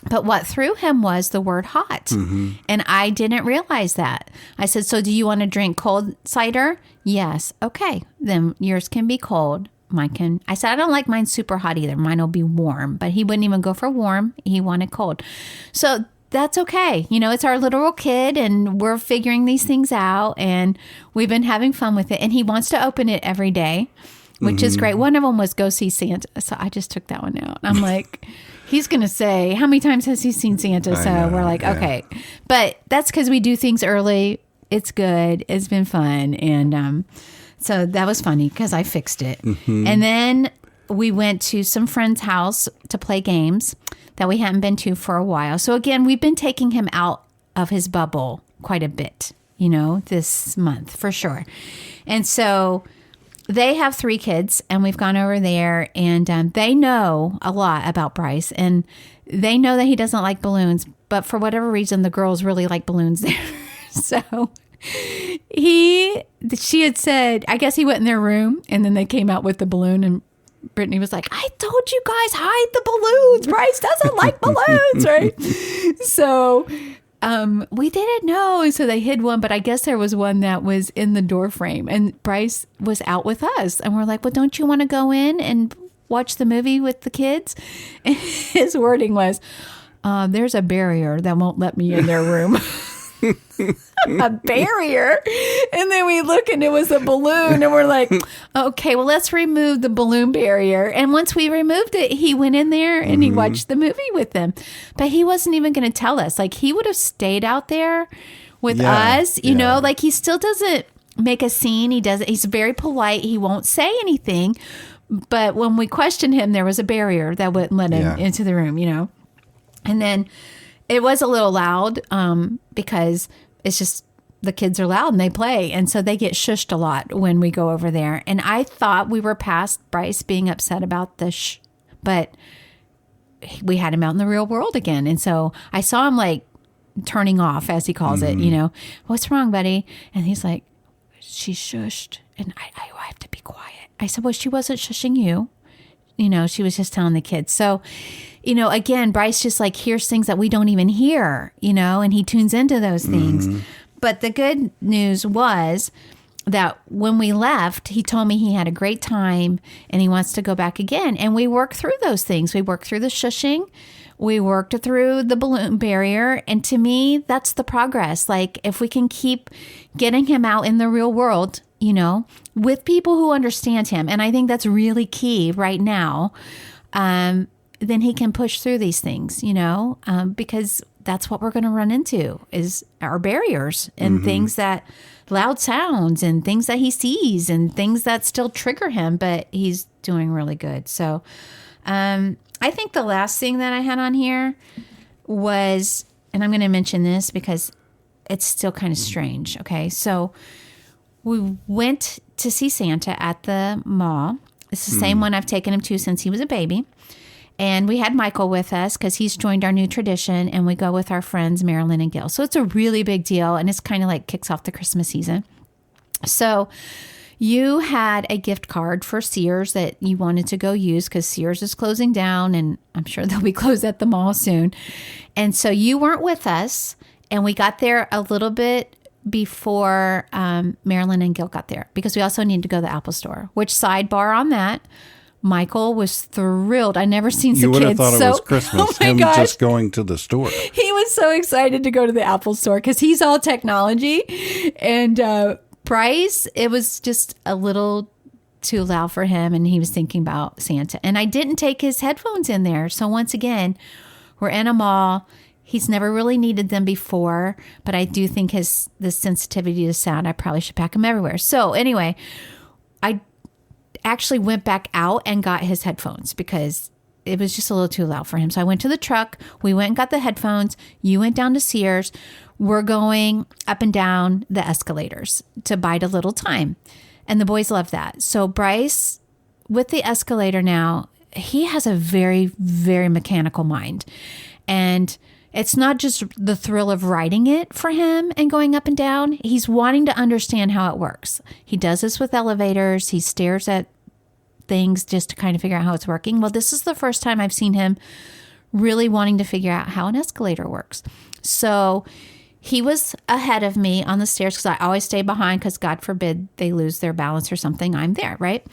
But what threw him was the word hot. And I didn't realize that. I said, so do you want to drink cold cider? Yes. Okay. Then yours can be cold. I said, I don't like mine super hot either. Mine will be warm. But he wouldn't even go for warm. He wanted cold. So that's okay. It's our literal kid, and we're figuring these things out, and we've been having fun with it. And he wants to open it every day, which is great. One of them was go see Santa. So I just took that one out. I'm like, he's going to say, how many times has he seen Santa? So we're like, okay. But that's because we do things early. It's good. It's been fun. And so that was funny because I fixed it. And then we went to some friend's house to play games that we hadn't been to for a while. So again, we've been taking him out of his bubble quite a bit, this month for sure. And so they have 3 kids, and we've gone over there, and they know a lot about Bryce, and they know that he doesn't like balloons, but for whatever reason, the girls really like balloons there. So she had said, I guess he went in their room, and then they came out with the balloon, and Brittany was like, I told you guys, hide the balloons. Bryce doesn't like balloons, right? So we didn't know. So they hid one, but I guess there was one that was in the door frame, and Bryce was out with us. And we're like, well, don't you want to go in and watch the movie with the kids? And his wording was, there's a barrier that won't let me in their room. A barrier. And then we look, and it was a balloon, and we're like, okay, well, let's remove the balloon barrier. And once we removed it, he went in there and he watched the movie with them. But he wasn't even going to tell us. Like, he would have stayed out there with us, you know, like he still doesn't make a scene. He's very polite. He won't say anything. But when we questioned him, there was a barrier that wouldn't let him into the room, And then it was a little loud because it's just the kids are loud and they play. And so they get shushed a lot when we go over there. And I thought we were past Bryce being upset about the but we had him out in the real world again. And so I saw him like turning off, as he calls it, what's wrong, buddy? And he's like, she's shushed. And I have to be quiet. I said, well, she wasn't shushing you. She was just telling the kids. So, again, Bryce just like hears things that we don't even hear, and he tunes into those things. But the good news was that when we left, he told me he had a great time and he wants to go back again. And we worked through those things. We worked through the shushing. We worked through the balloon barrier. And to me, that's the progress. Like, if we can keep getting him out in the real world, with people who understand him. And I think that's really key right now. Then he can push through these things, because that's what we're going to run into is our barriers and things that loud sounds and things that he sees and things that still trigger him, but he's doing really good. So, I think the last thing that I had on here was, and I'm going to mention this because it's still kind of strange. Okay. So we went to see Santa at the mall. It's the same one I've taken him to since he was a baby. And we had Michael with us because he's joined our new tradition, and we go with our friends, Marilyn and Gil. So it's a really big deal, and it's kind of like kicks off the Christmas season. So you had a gift card for Sears that you wanted to go use because Sears is closing down, and I'm sure they'll be closed at the mall soon. And so you weren't with us, and we got there a little bit before Marilyn and Gil got there because we also needed to go to the Apple store, which, sidebar on that, Michael was thrilled. I never seen You some would have kids thought so. it was Christmas. Oh my him gosh. just going to the store. He was so excited to go to the Apple store because he's all technology. And Bryce, it was just a little too loud for him, and he was thinking about Santa. And I didn't take his headphones in there. So once again, we're in a mall. He's never really needed them before, but I do think the sensitivity to sound, I probably should pack them everywhere. So anyway, I actually went back out and got his headphones because it was just a little too loud for him. So I went to the truck. We went and got the headphones. You went down to Sears. We're going up and down the escalators to bide a little time. And the boys love that. So Bryce, with the escalator now, he has a very, very mechanical mind. And it's not just the thrill of riding it for him and going up and down. He's wanting to understand how it works. He does this with elevators. He stares at things just to kind of figure out how it's working. Well, this is the first time I've seen him really wanting to figure out how an escalator works. So he was ahead of me on the stairs because I always stay behind because God forbid they lose their balance or something. I'm there, right?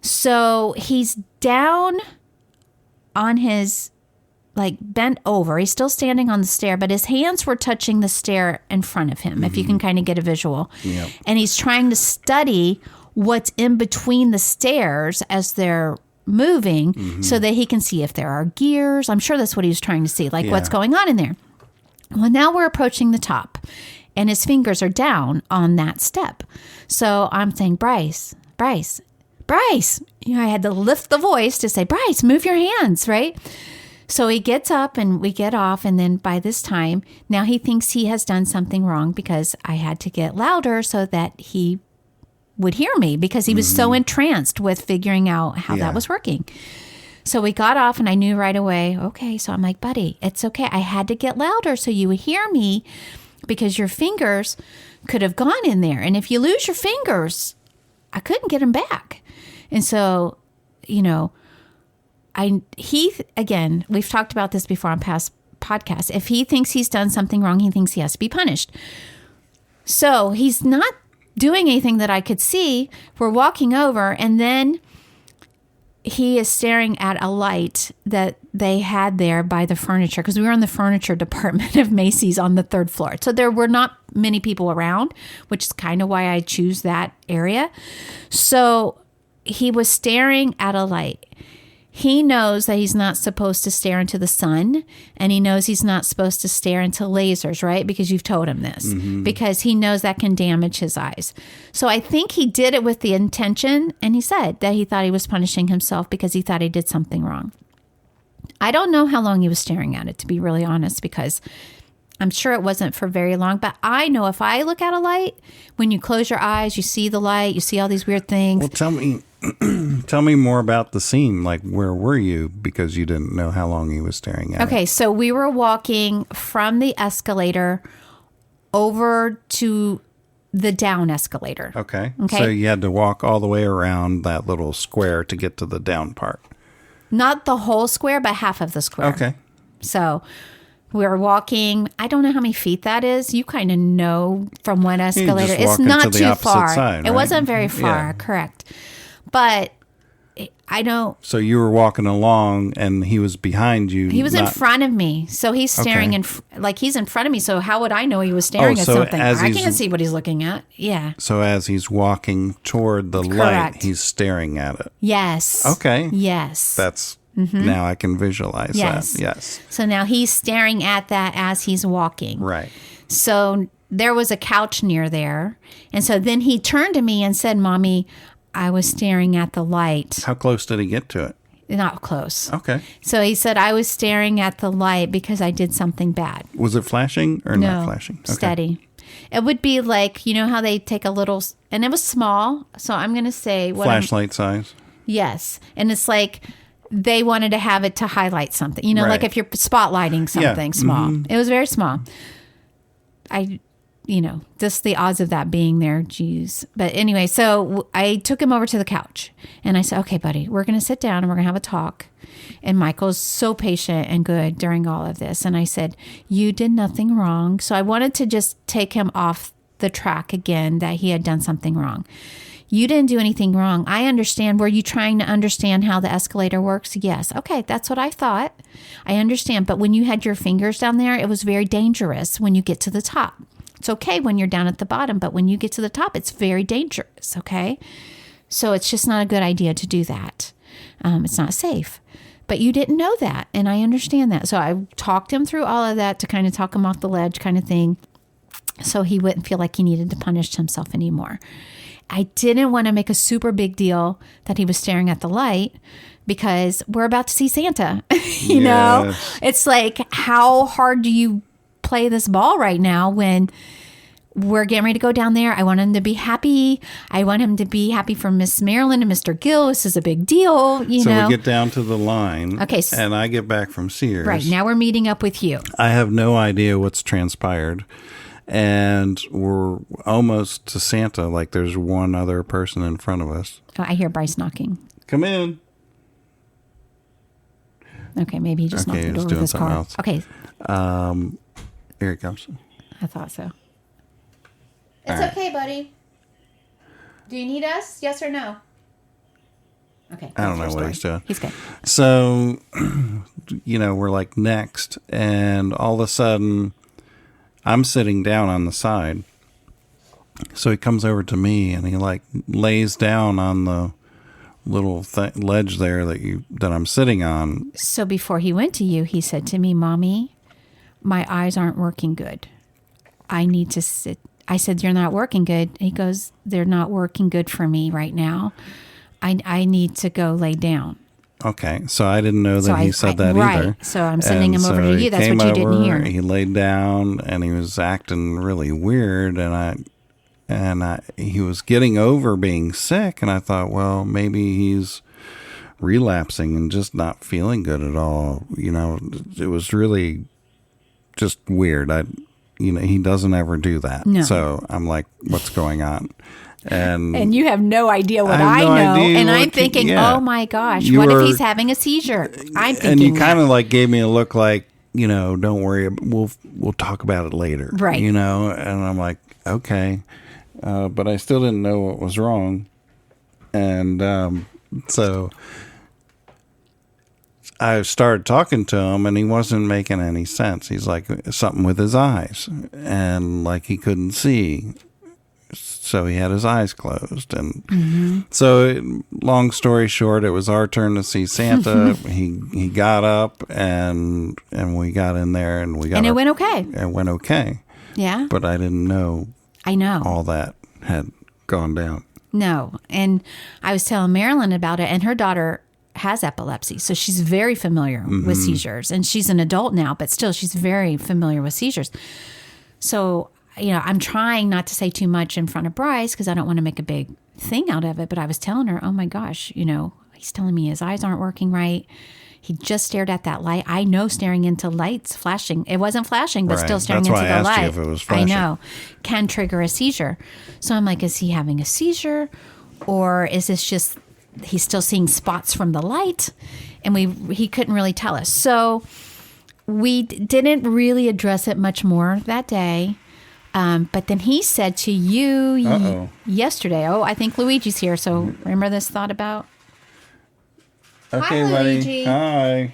So he's down on his, like, bent over. He's still standing on the stair, but his hands were touching the stair in front of him, if you can kind of get a visual. Yep. And he's trying to study what's in between the stairs as they're moving so that he can see if there are gears. I'm sure that's what he was trying to see, like what's going on in there. Well, now we're approaching the top and his fingers are down on that step. So I'm saying, Bryce. You know, I had to lift the voice to say, Bryce, move your hands, right? So he gets up and we get off. And then by this time, now he thinks he has done something wrong because I had to get louder so that he would hear me because he was so entranced with figuring out how that was working. So we got off and I knew right away, okay. So I'm like, buddy, it's okay. I had to get louder so you would hear me because your fingers could have gone in there. And if you lose your fingers, I couldn't get them back. And so, you know, again, we've talked about this before on past podcasts. If he thinks he's done something wrong, he thinks he has to be punished. So he's not doing anything that I could see. We're walking over and then he is staring at a light that they had there by the furniture because we were in the furniture department of Macy's on the 3rd floor. So there were not many people around, which is kind of why I choose that area. So he was staring at a light. He knows that he's not supposed to stare into the sun, and he knows he's not supposed to stare into lasers, right? Because you've told him this, because he knows that can damage his eyes. So I think he did it with the intention, and he said that he thought he was punishing himself because he thought he did something wrong. I don't know how long he was staring at it, to be really honest, because I'm sure it wasn't for very long, but I know if I look at a light, when you close your eyes, you see the light, you see all these weird things. Well, tell me more about the scene. Like, where were you? Because you didn't know how long he was staring at it. Okay, so we were walking from the escalator over to the down escalator. Okay. So you had to walk all the way around that little square to get to the down part. Not the whole square, but half of the square. Okay. So we were walking. I don't know how many feet that is. You kind of know from one escalator. just It's walking not to the too opposite far. side, It right? wasn't very far, Yeah. correct. But I don't. So you were walking along, and he was behind you. He was in front of me, so he's staring like he's in front of me. So how would I know he was staring at so something? as I he's- can't see what he's looking at. Yeah. So as he's walking toward the light, Correct. he's staring at it. Yes. Okay. Yes. That's now I can visualize Yes. that. Yes. So now he's staring at that as he's walking. Right. So there was a couch near there. And so then he turned to me and said, Mommy, I was staring at the light. How close did he get to it? Not close. Okay. So he said, I was staring at the light because I did something bad. Was it flashing or not flashing? Okay. Steady. It would be like, you know how they take a little, and it was small. So I'm going to say Flashlight size. Yes. And it's like they wanted to have it to highlight something. You know, like Right. if you're spotlighting something small. It was very small. Just the odds of that being there, geez. But anyway, so I took him over to the couch and I said, okay, buddy, we're going to sit down and we're going to have a talk. And Michael's so patient and good during all of this. And I said, you did nothing wrong. So I wanted to just take him off the track again, that he had done something wrong. You didn't do anything wrong. I understand. Were you trying to understand how the escalator works? Yes. Okay, that's what I thought. I understand. But when you had your fingers down there, it was very dangerous when you get to the top. It's okay when you're down at the bottom, but when you get to the top, it's very dangerous, okay? So it's just not a good idea to do that. It's not safe. But you didn't know that, and I understand that. So I talked him through all of that to kind of talk him off the ledge kind of thing, so he wouldn't feel like he needed to punish himself anymore. I didn't want to make a super big deal that he was staring at the light because we're about to see Santa. you know, it's like, how hard do you play this ball right now when we're getting ready to go down there? I want him to be happy. I want him to be happy for Miss Marilyn and Mr. Gill. This is a big deal, you know. So we get down to the line, okay, and I get back from Sears. Right, now we're meeting up with you. I have no idea what's transpired, and we're almost to Santa, like there's one other person in front of us. Oh, I hear Bryce knocking. Come in. Okay, maybe he just knocked the door with his car. Else. Okay. Here he comes. I thought so. It's right. Okay, buddy. Do you need us? Yes or no? Okay. I don't know what he's doing. He's good. So, you know, we're like next, and all of a sudden, I'm sitting down on the side. So he comes over to me, and he like lays down on the little ledge there that I'm sitting on. So before he went to you, he said to me, "Mommy, my eyes aren't working good. I need to sit." I said, "You're not working good." He goes, "They're not working good for me right now. I need to go lay down." Okay, so I didn't know that he said that either. Right, so I'm sending him over to you. That's what you didn't hear. He laid down, and he was acting really weird, and he was getting over being sick, and I thought, well, maybe he's relapsing and just not feeling good at all. You know, it was really just weird. He doesn't ever do that. No. So I'm like, what's going on? And you have no idea what I know. And I'm thinking, oh my gosh, what if he's having a seizure? I'm thinking. And you kind of like gave me a look like, you know, don't worry, we'll talk about it later. Right. You know, and I'm like, okay. But I still didn't know what was wrong. And so I started talking to him, and he wasn't making any sense. He's like, something with his eyes, and like he couldn't see. So he had his eyes closed. And so long story short, it was our turn to see Santa. He got up, and we got in there, and it went okay. It went okay. Yeah. But I didn't know. I know. All that had gone down. No. And I was telling Marilyn about it, and her daughter has epilepsy. So she's very familiar with seizures. And she's an adult now, but still she's very familiar with seizures. So, you know, I'm trying not to say too much in front of Bryce because I don't want to make a big thing out of it. But I was telling her, oh my gosh, you know, he's telling me his eyes aren't working right. He just stared at that light. I know staring into lights, flashing. It wasn't flashing, but still staring into the light. That's why I asked you if it was flashing. I know. Can trigger a seizure. So I'm like, is he having a seizure? Or is this just he's still seeing spots from the light? And he couldn't really tell us. So we didn't really address it much more that day. But then he said to you yesterday, I think Luigi's here. So remember this thought about? Okay, hi, buddy. Luigi. Hi.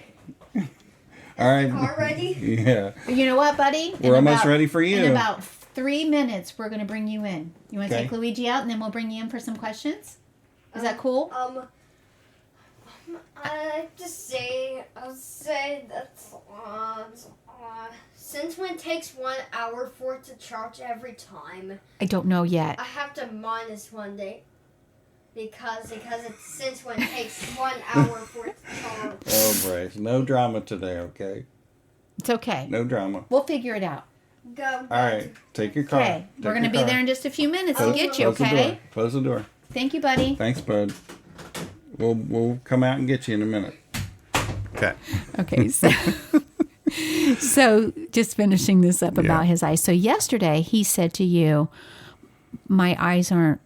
All right. Car ready? Yeah. You know what, buddy? We're almost ready for you. In about 3 minutes, we're going to bring you in. You want to take Luigi out, and then we'll bring you in for some questions? Is that cool? I'll say that since when it takes 1 hour for it to charge every time. I don't know yet. I have to minus 1 day. Because it's since when it takes 1 hour for it to charge. Oh, Bryce. No drama today, okay? It's okay. No drama. We'll figure it out. Go. All right. Take your car. Okay. We're going to be there in just a few minutes to get you, okay? Close the door. Thank you, buddy. Thanks, bud. We'll come out and get you in a minute. Okay. Okay. So just finishing this up about his eyes. So yesterday he said to you, my eyes aren't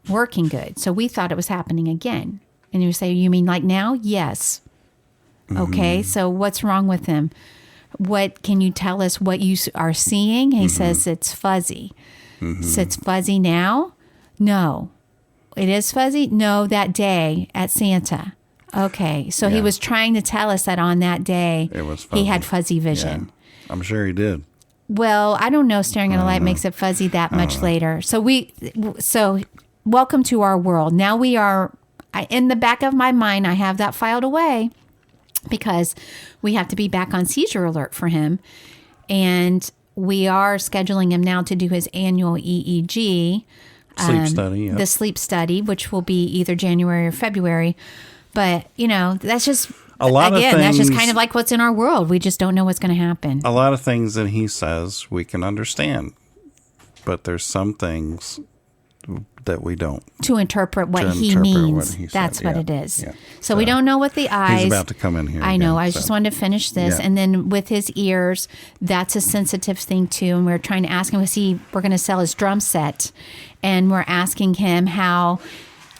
working good. So we thought it was happening again. And you say, you mean like now? Yes. Okay. So what's wrong with him? What can you tell us what you are seeing? He says it's fuzzy. So it's fuzzy now? No. It is fuzzy? No, that day at Santa. Okay. So he was trying to tell us that on that day it was fuzzy. He had fuzzy vision. Yeah. I'm sure he did. Well, I don't know. Staring at a light makes it fuzzy that much later. So welcome to our world. Now we are, in the back of my mind, I have that filed away because we have to be back on seizure alert for him. And we are scheduling him now to do his annual EEG. Sleep study. Yep. The sleep study, which will be either January or February. But, that's just, that's just kind of like what's in our world. We just don't know what's going to happen. A lot of things that he says we can understand, but there's some things that we don't. To interpret what he means. That's what it is. Yeah. So we don't know what the eyes. He's about to come in here. I know. I just wanted to finish this. Yeah. And then with his ears, that's a sensitive thing too. And we're trying to ask him, we're going to sell his drum set. And we're asking him how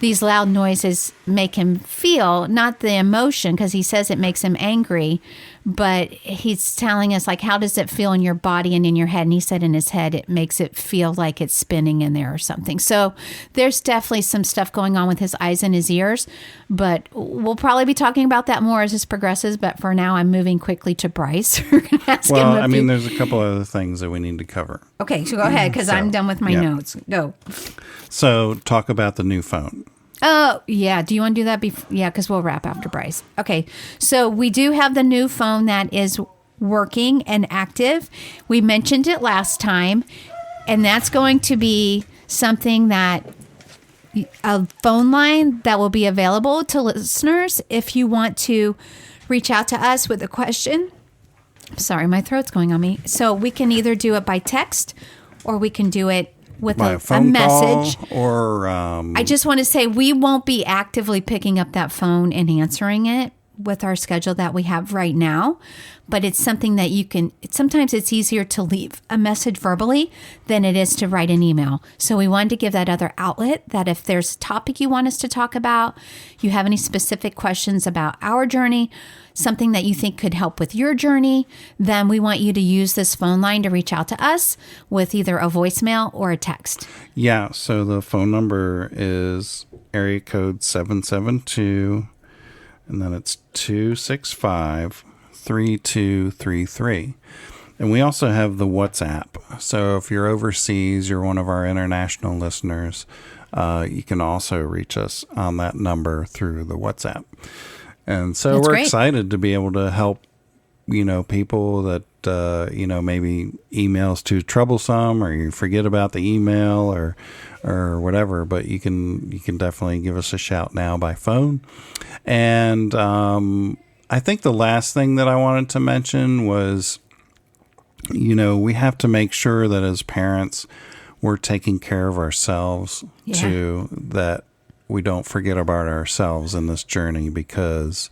these loud noises make him feel, not the emotion, because he says it makes him angry, but he's telling us, like, how does it feel in your body and in your head? And he said in his head, it makes it feel like it's spinning in there or something. So there's definitely some stuff going on with his eyes and his ears, but we'll probably be talking about that more as this progresses. But for now, I'm moving quickly to Bryce. There's a couple other things that we need to cover. Okay, so go ahead, because I'm done with my notes. Go. So talk about the new phone. Oh, yeah. Do you want to do that? Because we'll wrap after Bryce. Okay. So we do have the new phone that is working and active. We mentioned it last time, and that's going to be something that a phone line that will be available to listeners if you want to reach out to us with a question. Sorry, my throat's going on me. So we can either do it by text or we can do it with a message. Or I just want to say we won't be actively picking up that phone and answering it with our schedule that we have right now. But it's something that you can, sometimes it's easier to leave a message verbally than it is to write an email. So we wanted to give that other outlet that if there's a topic you want us to talk about, you have any specific questions about our journey, something that you think could help with your journey, then we want you to use this phone line to reach out to us with either a voicemail or a text. Yeah. So the phone number is area code 772, and then it's 265-3233. And we also have the WhatsApp. So if you're overseas, you're one of our international listeners, you can also reach us on that number through the WhatsApp. And so we're excited to be able to help, people that, maybe email's too troublesome or you forget about the email or whatever, but you can definitely give us a shout now by phone. And I think the last thing that I wanted to mention was, we have to make sure that as parents, we're taking care of ourselves too, that we don't forget about ourselves in this journey because,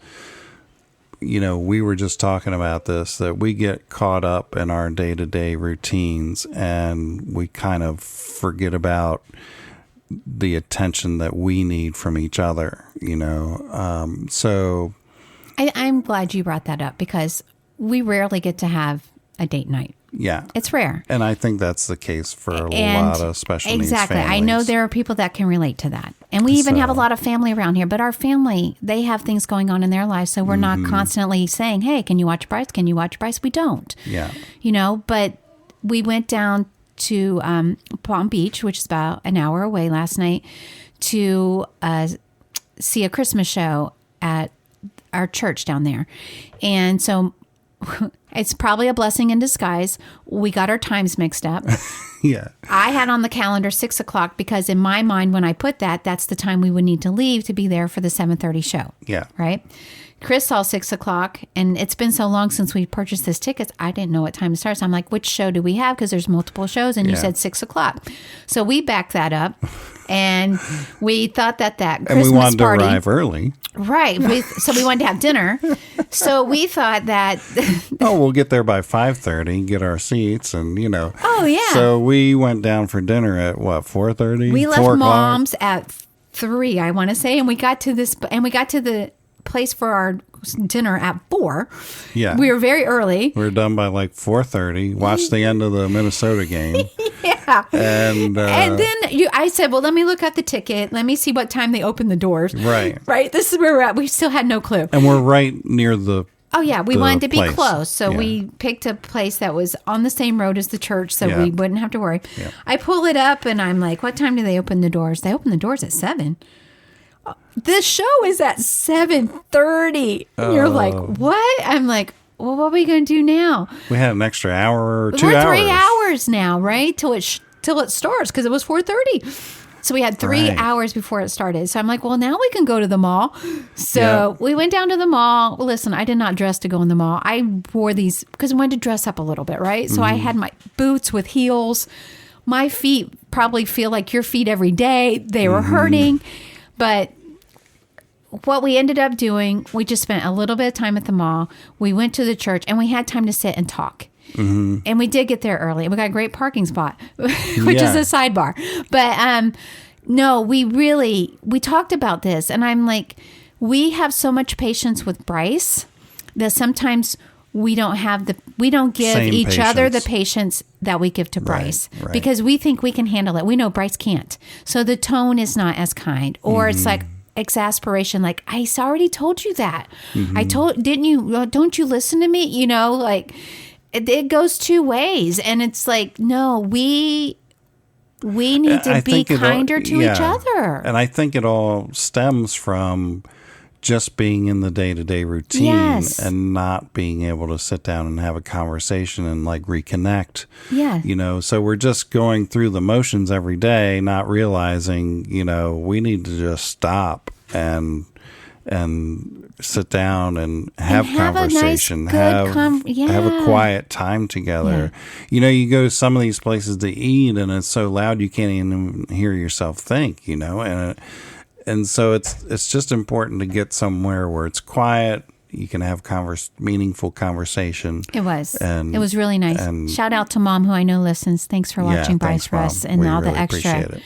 we were just talking about this, that we get caught up in our day-to-day routines and we kind of forget about the attention that we need from each other, so I'm glad you brought that up because we rarely get to have a date night. Yeah. It's rare. And I think that's the case for a lot of special needs families. Exactly. I know there are people that can relate to that. And we even have a lot of family around here, but our family, they have things going on in their lives. So we're not constantly saying, hey, can you watch Bryce? Can you watch Bryce? We don't. Yeah. But we went down to Palm Beach, which is about an hour away last night, to see a Christmas show at our church down there. And so it's probably a blessing in disguise. We got our times mixed up. Yeah. I had on the calendar 6:00 because in my mind, when I put that, that's the time we would need to leave to be there for the 7:30 show. Yeah. Right? Chris saw 6:00, and it's been so long since we purchased this tickets. I didn't know what time it starts. I'm like, which show do we have? Because there's multiple shows, and you said 6:00. So we backed that up, and we thought that Christmas party. And we wanted to arrive early. Right. So we wanted to have dinner. So we thought that. We'll get there by 5:30, get our seats, and Oh yeah. So we went down for dinner at 4:30. We left Mom's at 3, I want to say, and we got to the place for our dinner at 4. Yeah. We were very early. We were done by 4:30. Watched the end of the Minnesota game. Yeah. And then I said, well, let me look at the ticket. Let me see what time they open the doors. Right. Right. This is where we're at. We still had no clue. And we're right near the Oh, yeah. We the wanted to be place. close. So Yeah. we picked a place that was on the same road as the church so Yeah. we wouldn't have to worry. Yeah. I pull it up and I'm like, what time do they open the doors? They open the doors at 7. This show is at 7:30. You're like, what? I'm like, well, what are we going to do now? We had an extra hour or 2 We're hours. 3 hours now, right? Till it starts because it was 4:30. So we had 3 Right. hours before it started. So I'm like, well, now we can go to the mall. So we went down to the mall. Well, listen, I did not dress to go in the mall. I wore these because I wanted to dress up a little bit, right? So I had my boots with heels. My feet probably feel like your feet every day. They were hurting. But what we ended up doing, we just spent a little bit of time at the mall. We went to the church and we had time to sit and talk. And we did get there early. We got a great parking spot, which is a sidebar. But no, we talked about this. And I'm like, we have so much patience with Bryce that sometimes we don't give Same each other the patience. patience that we give to Bryce right. because we think we can handle it. We know Bryce can't. So the tone is not as kind, or it's like exasperation. Like, I already told you that. Don't you listen to me? You know, like it goes two ways. And it's like, no, we need to be kinder to each other. And I think it all stems from just being in the day-to-day routine Yes. and not being able to sit down and have a conversation and like reconnect. Yeah. You know, so we're just going through the motions every day, not realizing, you know, we need to just stop and sit down and have conversation, have a quiet time together. Yeah. You know, you go to some of these places to eat and it's so loud you can't even hear yourself think, you know, and so it's just important to get somewhere where it's quiet. You can have meaningful conversation. It was. And it was really nice. and- Shout out to Mom, who I know listens. Thanks for watching Bryce thanks, for us Mom. and We all the really extra. appreciate it.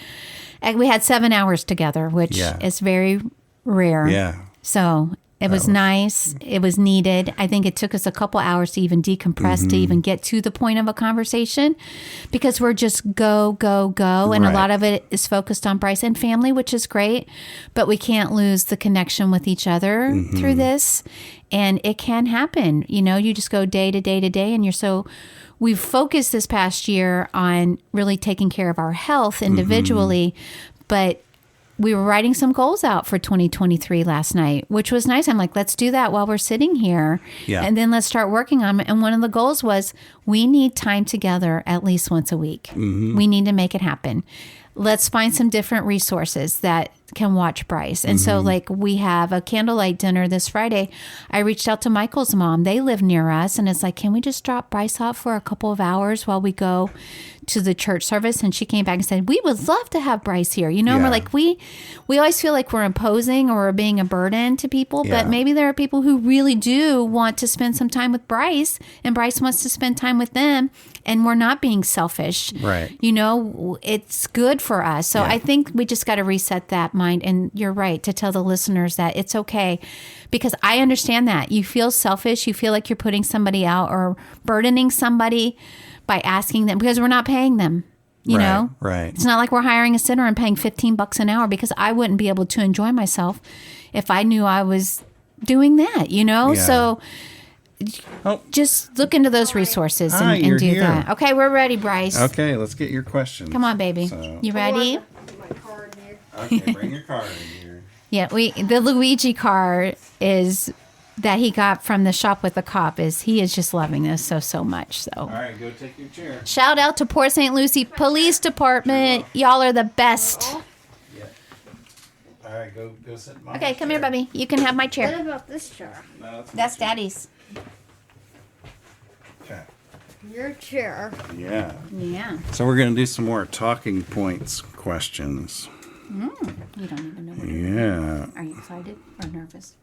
And we had 7 hours together, which is very rare. Yeah. So it was nice. It was needed. I think it took us a couple hours to even decompress, to even get to the point of a conversation, because we're just go. And a Right. lot of it is focused on Bryce and family, which is great. But we can't lose the connection with each other through this. And it can happen. You know, you just go day to day to day, and we've focused this past year on really taking care of our health individually, but we were writing some goals out for 2023 last night, which was nice. I'm like, let's do that while we're sitting here. Yeah. And then let's start working on it. And one of the goals was we need time together at least once a week. We need to make it happen. Let's find some different resources that can watch Bryce. And so like we have a candlelight dinner this Friday. I reached out to Michael's mom. They live near us. And it's like, can we just drop Bryce off for a couple of hours while we go to the church service? And she came back and said, we would love to have Bryce here. You know, and we're like, we always feel like we're imposing or we're being a burden to people, Yeah. but maybe there are people who really do want to spend some time with Bryce, and Bryce wants to spend time with them, and we're not being selfish. Right. You know, it's good for us. So I think we just got to reset that mind. And you're right to tell the listeners that it's okay, because I understand that you feel selfish. You feel like you're putting somebody out or burdening somebody by asking them, because we're not paying them, you know? Right. It's not like we're hiring a sitter and paying $15 an hour, because I wouldn't be able to enjoy myself if I knew I was doing that, you know? Yeah. So Oh. just look into those resources Hi, and you're do here. that. Okay, we're ready, Bryce. Okay, let's get your questions. Come on, baby. So- You ready? My card here. Okay, bring your card in here. Yeah, the Luigi car is that he got from the shop with the cop. He is just loving this so much. So All right, go take your chair. shout out to Port St. Lucie Police Department. Y'all are the best. Yeah. All right, go sit in my Okay, come here, chair. Bubby. You can have my What chair. about this chair? No, That's my chair. Daddy's. Okay. Your chair. Yeah. Yeah. So we're going to do some more talking points questions. You don't even know what Yeah. Are you excited or nervous?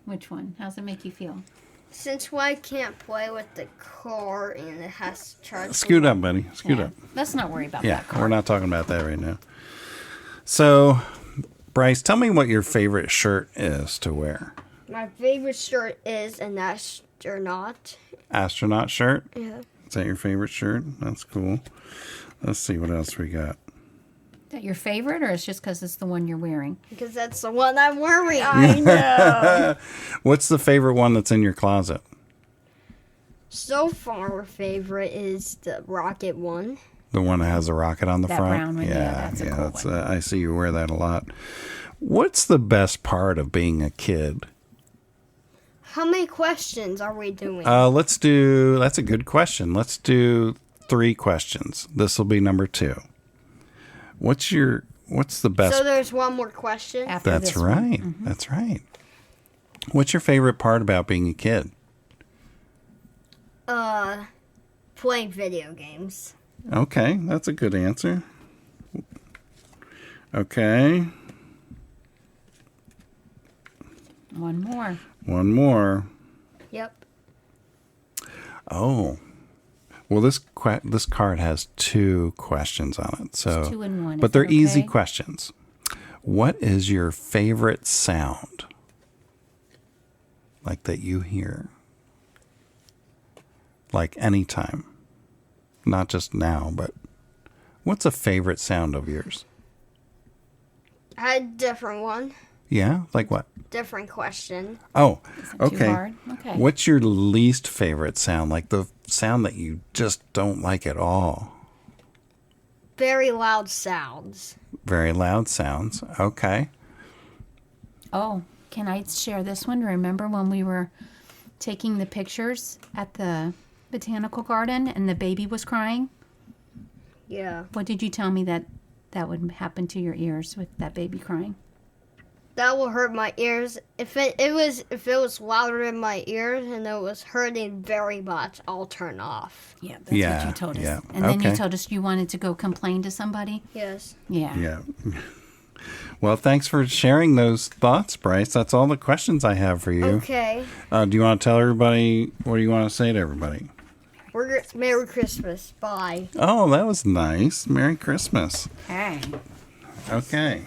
Which one? How's it make you feel? Since I can't play with the car and it has to charge. Scoot up, buddy. Scoot Yeah. up. Let's not worry about Yeah, that car. we're not talking about that right now. So, Bryce, tell me what your favorite shirt is to wear. My favorite shirt is an astronaut. Astronaut shirt? Yeah. Is that your favorite shirt? That's cool. Let's see what else we got. Is that your favorite, or it's just because it's the one you're wearing? Because that's the one I'm wearing. I know. What's the favorite one that's in your closet? So far, our favorite is the rocket one. The one that has a rocket on the That front? brown one, yeah, that's a cool one. I see you wear that a lot. What's the best part of being a kid? How many questions are we doing? That's a good question. Let's do 3 questions. This will be number 2. What's the best? So there's one more question. After That's this one. right. Mm-hmm. That's right. What's your favorite part about being a kid? Playing video games. Okay, that's a good answer. Okay. One more. One more. Yep. Oh. Well, this card has 2 questions on it. So, It's 2 in 1. but Is they're that easy okay? questions. What is your favorite sound? Like that you hear? Like anytime. Not just now, but what's a favorite sound of yours? I had a different one. Yeah? Like what? Different question. Oh, Isn't okay. Too hard? Okay. What's your least favorite sound? Like the sound that you just don't like at all? Very loud sounds. Very loud sounds. Okay. Oh, can I share this one? Remember when we were taking the pictures at the botanical garden and the baby was crying? Yeah. What did you tell me that would happen to your ears with that baby crying? That will hurt my ears. If it was louder in my ears and it was hurting very much, I'll turn off. Yeah, that's Yeah, what you told us. yeah. And then you Okay. told us you wanted to go complain to somebody? Yes. Yeah. Yeah. Well, thanks for sharing those thoughts, Bryce. That's all the questions I have for you. Okay. Do you want to tell everybody, what do you want to say to everybody? Merry Christmas. Bye. Oh, that was nice. Merry Christmas. Okay. Okay.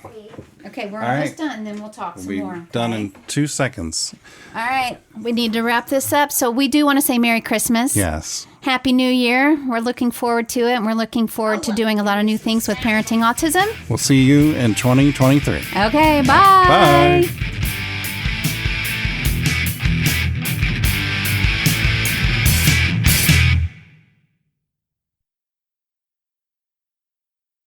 Okay, we're All almost right. done, then we'll talk some We'll be more. done okay? in 2 seconds. All right, we need to wrap this up. So we do want to say Merry Christmas. Yes. Happy New Year. We're looking forward to it, and we're looking forward to doing a lot of new things with Parenting Autism. We'll see you in 2023. Okay, bye. Bye.